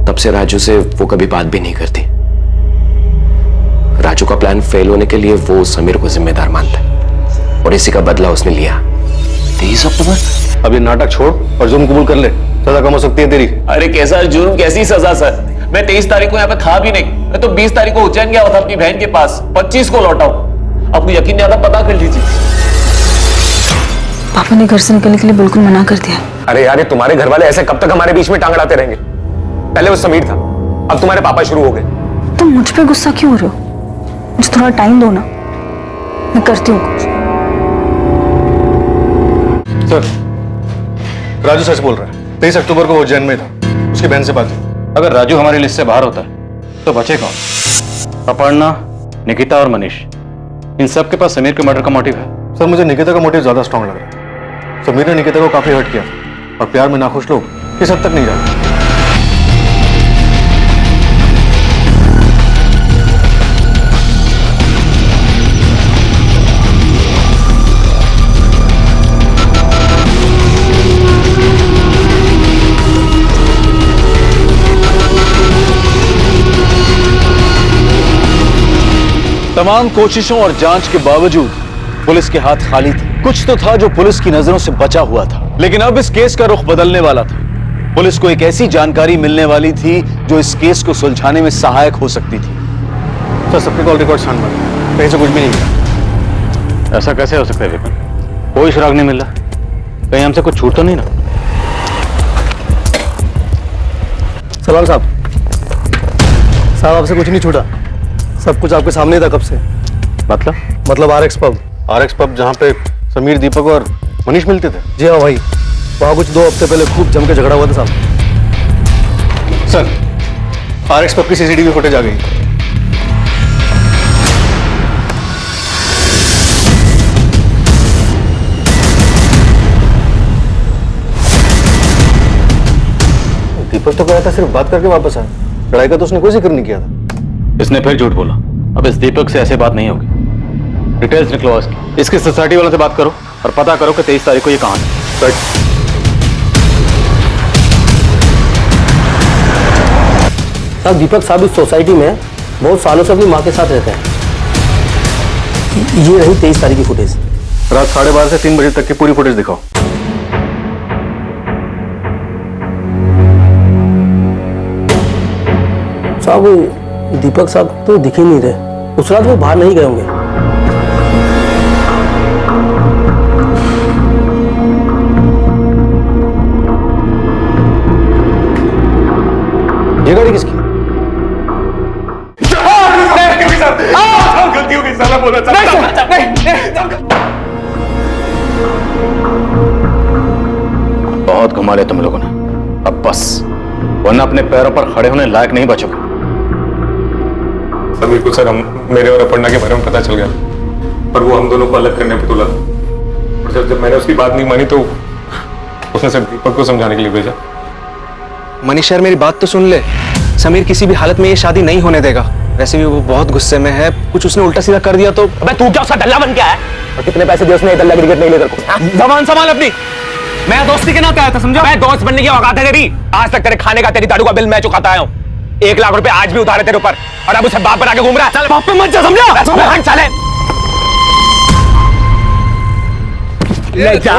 तब से राजू से वो कभी बात भी नहीं करती। राजू का प्लान फेल होने के लिए वो समीर को जिम्मेदार मानता है और इसी का बदला उसने लिया। 23 अक्टूबर? अब ये नाटक छोड़ और जुर्म कबूल कर ले, सजा कम हो सकती है तेरी। अरे कैसा जुर्म, कैसी सजा सर? मैं 23 तारीख को यहाँ पे था भी नहीं। मैं तो 20 तारीख को उज्जैन गया था अपनी बहन के पास। 25 को लौटा हूँ। आपको यकीन नहीं आता, पता कर लीजिए। पापा ने घर से निकलने के लिए बिल्कुल मना कर दिया। अरे यार, ये तुम्हारे घर वाले ऐसे कब तक हमारे बीच में टांग अड़ाते रहेंगे? पहले वो समीर था, अब तुम्हारे पापा शुरू हो गए। तुम मुझ पे गुस्सा क्यों हो रहे हो? मुझे थोड़ा टाइम दो ना, मैं करती हूँ कुछ। सर राजू सच बोल रहा है। 23 अक्टूबर को वो उज्जैन में था, उसकी बहन से बात हुई। अगर राजू हमारी लिस्ट से बाहर होता है तो बचे कौन? अपर्णा, निकिता और मनीष, इन सब के पास समीर के मर्डर का मोटिव है। सर मुझे निकिता का मोटिव ज्यादा स्ट्रांग लग रहा है। समीर ने निकिता को काफी हर्ट किया और प्यार में नाखुश लोग किस हद तक नहीं जाते। तमाम कोशिशों और जांच के बावजूद पुलिस के हाथ खाली थे। कुछ तो था जो पुलिस की नजरों से बचा हुआ था, लेकिन अब इस केस का रुख बदलने वाला था। पुलिस को एक ऐसी जानकारी मिलने वाली थी जो इस केस को सुलझाने में सहायक हो सकती थी। सर, सबके कॉल रिकॉर्ड छान मारे, कहीं से कुछ भी नहीं मिला। ऐसा कैसे हो सकता है विपिन? कोई सुराग नहीं मिल रहा, कहीं हमसे कुछ छूट तो नहीं ना? सलमान साहब आपसे कुछ नहीं छूटा, सब कुछ आपके सामने था कब से। मतलब आरएक्स पब। आरएक्स पब, जहाँ पे समीर, दीपक और मनीष मिलते थे? जी हाँ भाई, वहाँ कुछ 2 हफ्ते पहले खूब जम के झगड़ा हुआ था साहब। सर, आरएक्स पब की सीसीटीवी फुटेज आ गई। दीपक तो कहा था सिर्फ बात करके वापस आया, लड़ाई का तो उसने कोई जिक्र नहीं किया था। इसने फिर झूठ बोला। अब इस दीपक से ऐसे बात नहीं होगी। डिटेल्स निकलवाओ इसकी। इसके सोसाइटी वालों से बात करो और पता करो कि 23 तारीख को ये कहाँ है। साहब, दीपक साहब इस सोसाइटी में बहुत सालों से अपनी माँ के साथ रहते हैं। ये रही 23 तारीख की फुटेज। रात 12:30 से 3 बजे तक की पूरी फुटेज दिखाओ। साहब, दीपक साहब तो दिख ही नहीं रहे। उस रात वो बाहर नहीं गए होंगे। ये गाड़ी किसकी? गलती हो गई, साला बोला था। बहुत घुमा लिया तुम लोगों ने, अब बस, वरना अपने पैरों पर खड़े होने लायक नहीं बचोगे। समीर को सर मेरे और अपर्णा के बारे में पता चल गया, पर वो हम दोनों को अलग करने पे तुला। और सर, जब मैंने उसकी बात नहीं मानी तो उसने सर दीपक को समझाने के लिए भेजा। मनीष यार, मेरी बात तो सुन ले। समीर किसी भी हालत में ये शादी नहीं होने देगा। वैसे भी वो बहुत गुस्से में है, कुछ उसने उल्टा सीधा कर दिया तो। अबे तू क्या उसका दल्ला बन गया है? और कितने पैसे दिए उसने दल्ला क्रिकेट नहीं लेकर को? जबान संभाल अपनी। मैं दोस्ती के नाते आया था, समझा? मैं दोस्त बनने की औकात है तेरी? आज तक तेरे खाने का, तेरी दारू का बिल मैं चुकाता आया हूँ। 1 लाख रुपए आज भी उधार है तेरे ऊपर, और अब उसे बाप बना के घूम रहा है। चल बाप पे मत जा, समझा? चले ले जा।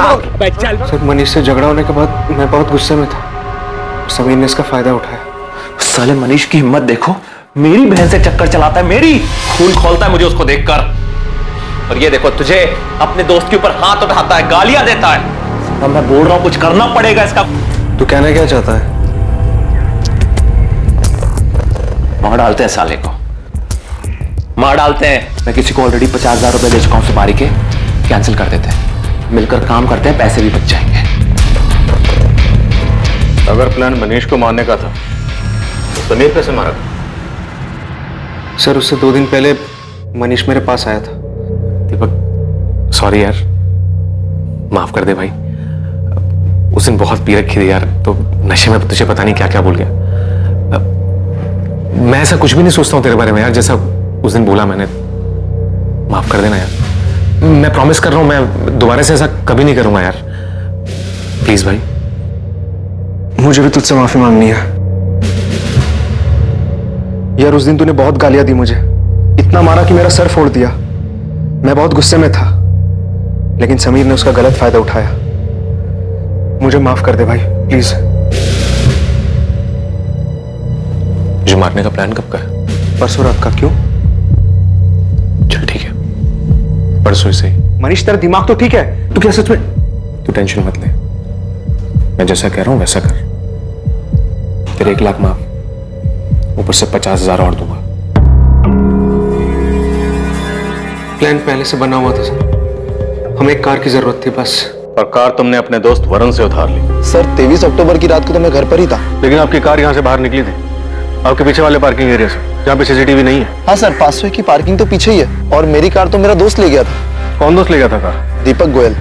चल। सर, मनीष से झगड़ा होने के बाद मैं बहुत गुस्से में था। समीर ने इसका फायदा उठाया। साले मनीष की हिम्मत देखो, मेरी बहन से चक्कर चलाता है, मेरी खून खोलता है मुझे उसको देखकर। और ये देखो, तुझे अपने दोस्त के ऊपर हाथ उठाता है, गालियां देता है। अब मैं बोल रहा हूं, कुछ करना पड़ेगा इसका। तू कहना क्या चाहता है? मार डालते हैं साले को, मार डालते हैं। मैं किसी को ऑलरेडी 50,000 रुपए दे चुका हूं सुपारी के, कैंसिल कर देते हैं। मिलकर काम करते हैं, पैसे भी बच जाएंगे। अगर प्लान मनीष को मारने का था तो समीर कैसे मारा? सर, उससे 2 दिन पहले मनीष मेरे पास आया था। दीपक, सॉरी यार, माफ कर दे भाई। उस दिन बहुत पी रखी थी यार, तो नशे में तुझे पता नहीं क्या क्या बोल गया। मैं ऐसा कुछ भी नहीं सोचता हूँ तेरे बारे में यार, जैसा उस दिन बोला मैंने। माफ कर देना यार, मैं प्रॉमिस कर रहा हूँ, मैं दोबारा से ऐसा कभी नहीं करूंगा यार, प्लीज भाई। मुझे भी तुझसे माफी मांगनी है यार। उस दिन तूने बहुत गालियां दी मुझे, इतना मारा कि मेरा सर फोड़ दिया। मैं बहुत गुस्से में था, लेकिन समीर ने उसका गलत फायदा उठाया। मुझे माफ कर दे भाई, प्लीज। मुझे मारने का प्लान कब का है? परसों रात का। क्यों? चल ठीक है, परसों से ही। मनीष, तेरा दिमाग तो ठीक है? तू क्या सच में? तू टेंशन मत ले, मैं जैसा कह रहा हूं वैसा कर। तेरे 1 लाख माफ, ऊपर से 50,000 और दूंगा। प्लान पहले से बना हुआ था सर, हमें एक कार की जरूरत थी बस। और कार तुमने अपने दोस्त वरुण से उधार ली। सर, 23 अक्टूबर की रात को तो मैं घर पर ही था। लेकिन आपकी कार यहाँ से बाहर निकली थी, आपके पीछे वाले पार्किंग एरिया से, जहाँ पे सीसीटीवी नहीं है। हाँ सर, 500 की पार्किंग तो पीछे ही है, और मेरी कार तो मेरा दोस्त ले गया था। कौन दोस्त ले गया था कार? दीपक गोयल।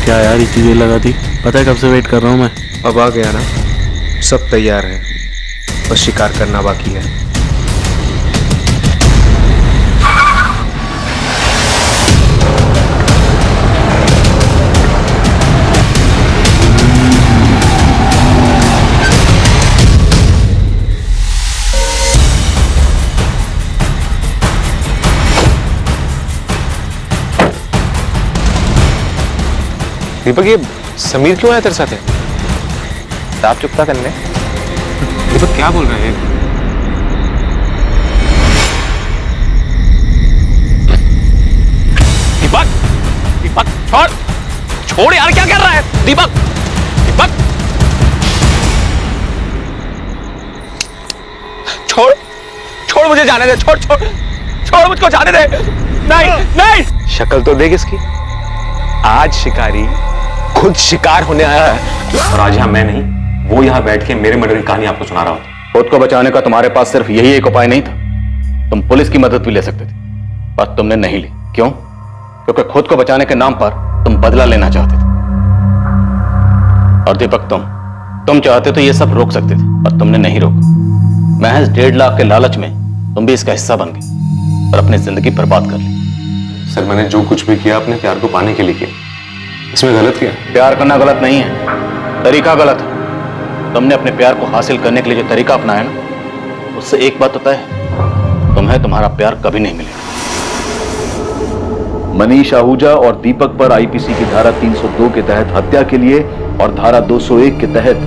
क्या यार, इतनी देर लगा दी? पता है कब से वेट कर रहा हूँ मैं। अब आ गया ना, सब तैयार है, बस शिकार करना बाकी है। दीपक ये समीर क्यों आया तेरे साथ? आप चुपता करने। दीपक क्या बोल रहे हैं? दीपक दीपक छोड़ छोड़ यार, क्या कर रहा है दीपक? दीपक छोड़ छोड़ मुझे जाने दे, छोड़ छोड़ छोड़ मुझको जाने दे। नहीं नहीं, शक्ल तो देख इसकी। आज शिकारी खुद शिकार होने आया है। और आज यहाँ मैं नहीं, वो यहाँ बैठ के मेरे मर्डर की कहानी आपको सुना रहा होता। खुद को बचाने का तुम्हारे पास सिर्फ यही एक उपाय नहीं था, तुम पुलिस की मदद भी ले सकते थे, पर तुमने नहीं ली। क्यों? क्योंकि खुद को बचाने के नाम पर तुम बदला लेना चाहते थे। और दीपक तुम चाहते तो ये सब रोक सकते थे, पर तुमने नहीं रोका। महज 1.5 लाख के लालच में तुम भी इसका हिस्सा बन गए और अपनी जिंदगी बर्बाद कर ली। सर मैंने जो कुछ भी किया अपने प्यार को पाने के लिए किया, इसमें गलत किया? प्यार करना गलत नहीं है, तरीका गलत है। तुमने अपने प्यार को हासिल करने के लिए जो तरीका अपनाया ना, उससे एक बात तो तय है, तुम्हें तुम्हारा प्यार कभी नहीं मिलेगा। मनीष आहूजा और दीपक पर आईपीसी की धारा 302 के तहत हत्या के लिए और धारा 201 के तहत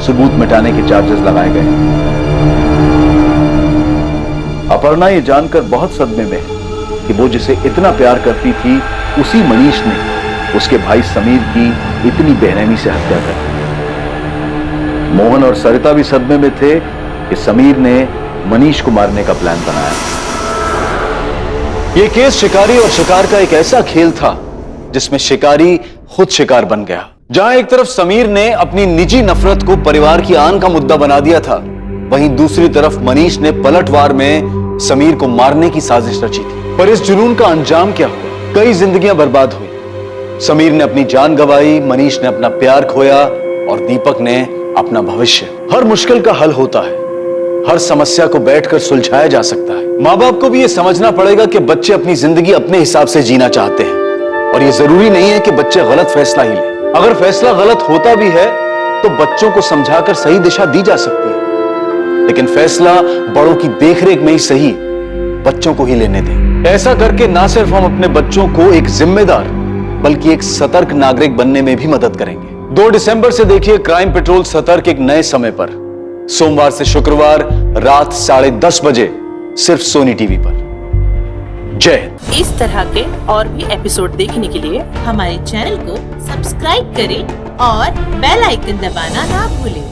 सबूत मिटाने के चार्जेस लगाए गए। अपर्णा ये जानकर बहुत सदमे में है कि वो जिसे इतना प्यार करती थी, उसी मनीष ने उसके भाई समीर की इतनी बेरहमी से हत्या कर दी। मोहन और सरिता भी सदमे में थे कि समीर ने मनीष को मारने का प्लान बनाया। यह केस शिकारी और शिकार का एक ऐसा खेल था जिसमें शिकारी खुद शिकार बन गया। जहां एक तरफ समीर ने अपनी निजी नफरत को परिवार की आन का मुद्दा बना दिया था, वहीं दूसरी तरफ मनीष ने पलटवार में समीर को मारने की साजिश रची थी। पर इस जुनून का अंजाम क्या हुआ? कई जिंदगियां बर्बाद हुई। समीर ने अपनी जान गंवाई, मनीष ने अपना प्यार खोया और दीपक ने अपना भविष्य। हर मुश्किल का हल होता है, हर समस्या को बैठकर सुलझाया जा सकता है। माँ बाप को भी यह समझना पड़ेगा कि बच्चे अपनी जिंदगी अपने हिसाब से जीना चाहते हैं और यह जरूरी नहीं है कि बच्चे गलत फैसला ही लें। अगर फैसला गलत होता भी है तो बच्चों को समझाकर सही दिशा दी जा सकती है, लेकिन फैसला बड़ों की देखरेख में ही सही बच्चों को ही लेने दें। ऐसा करके ना सिर्फ हम अपने बच्चों को एक जिम्मेदार बल्कि एक सतर्क नागरिक बनने में भी मदद करेंगे। 2 दिसंबर से देखिए क्राइम पेट्रोल सतर्क एक नए समय पर, सोमवार से शुक्रवार रात 10:30 बजे सिर्फ सोनी टीवी पर। जय। इस तरह के और भी एपिसोड देखने के लिए हमारे चैनल को सब्सक्राइब करें और बेल आइकन दबाना ना भूलें।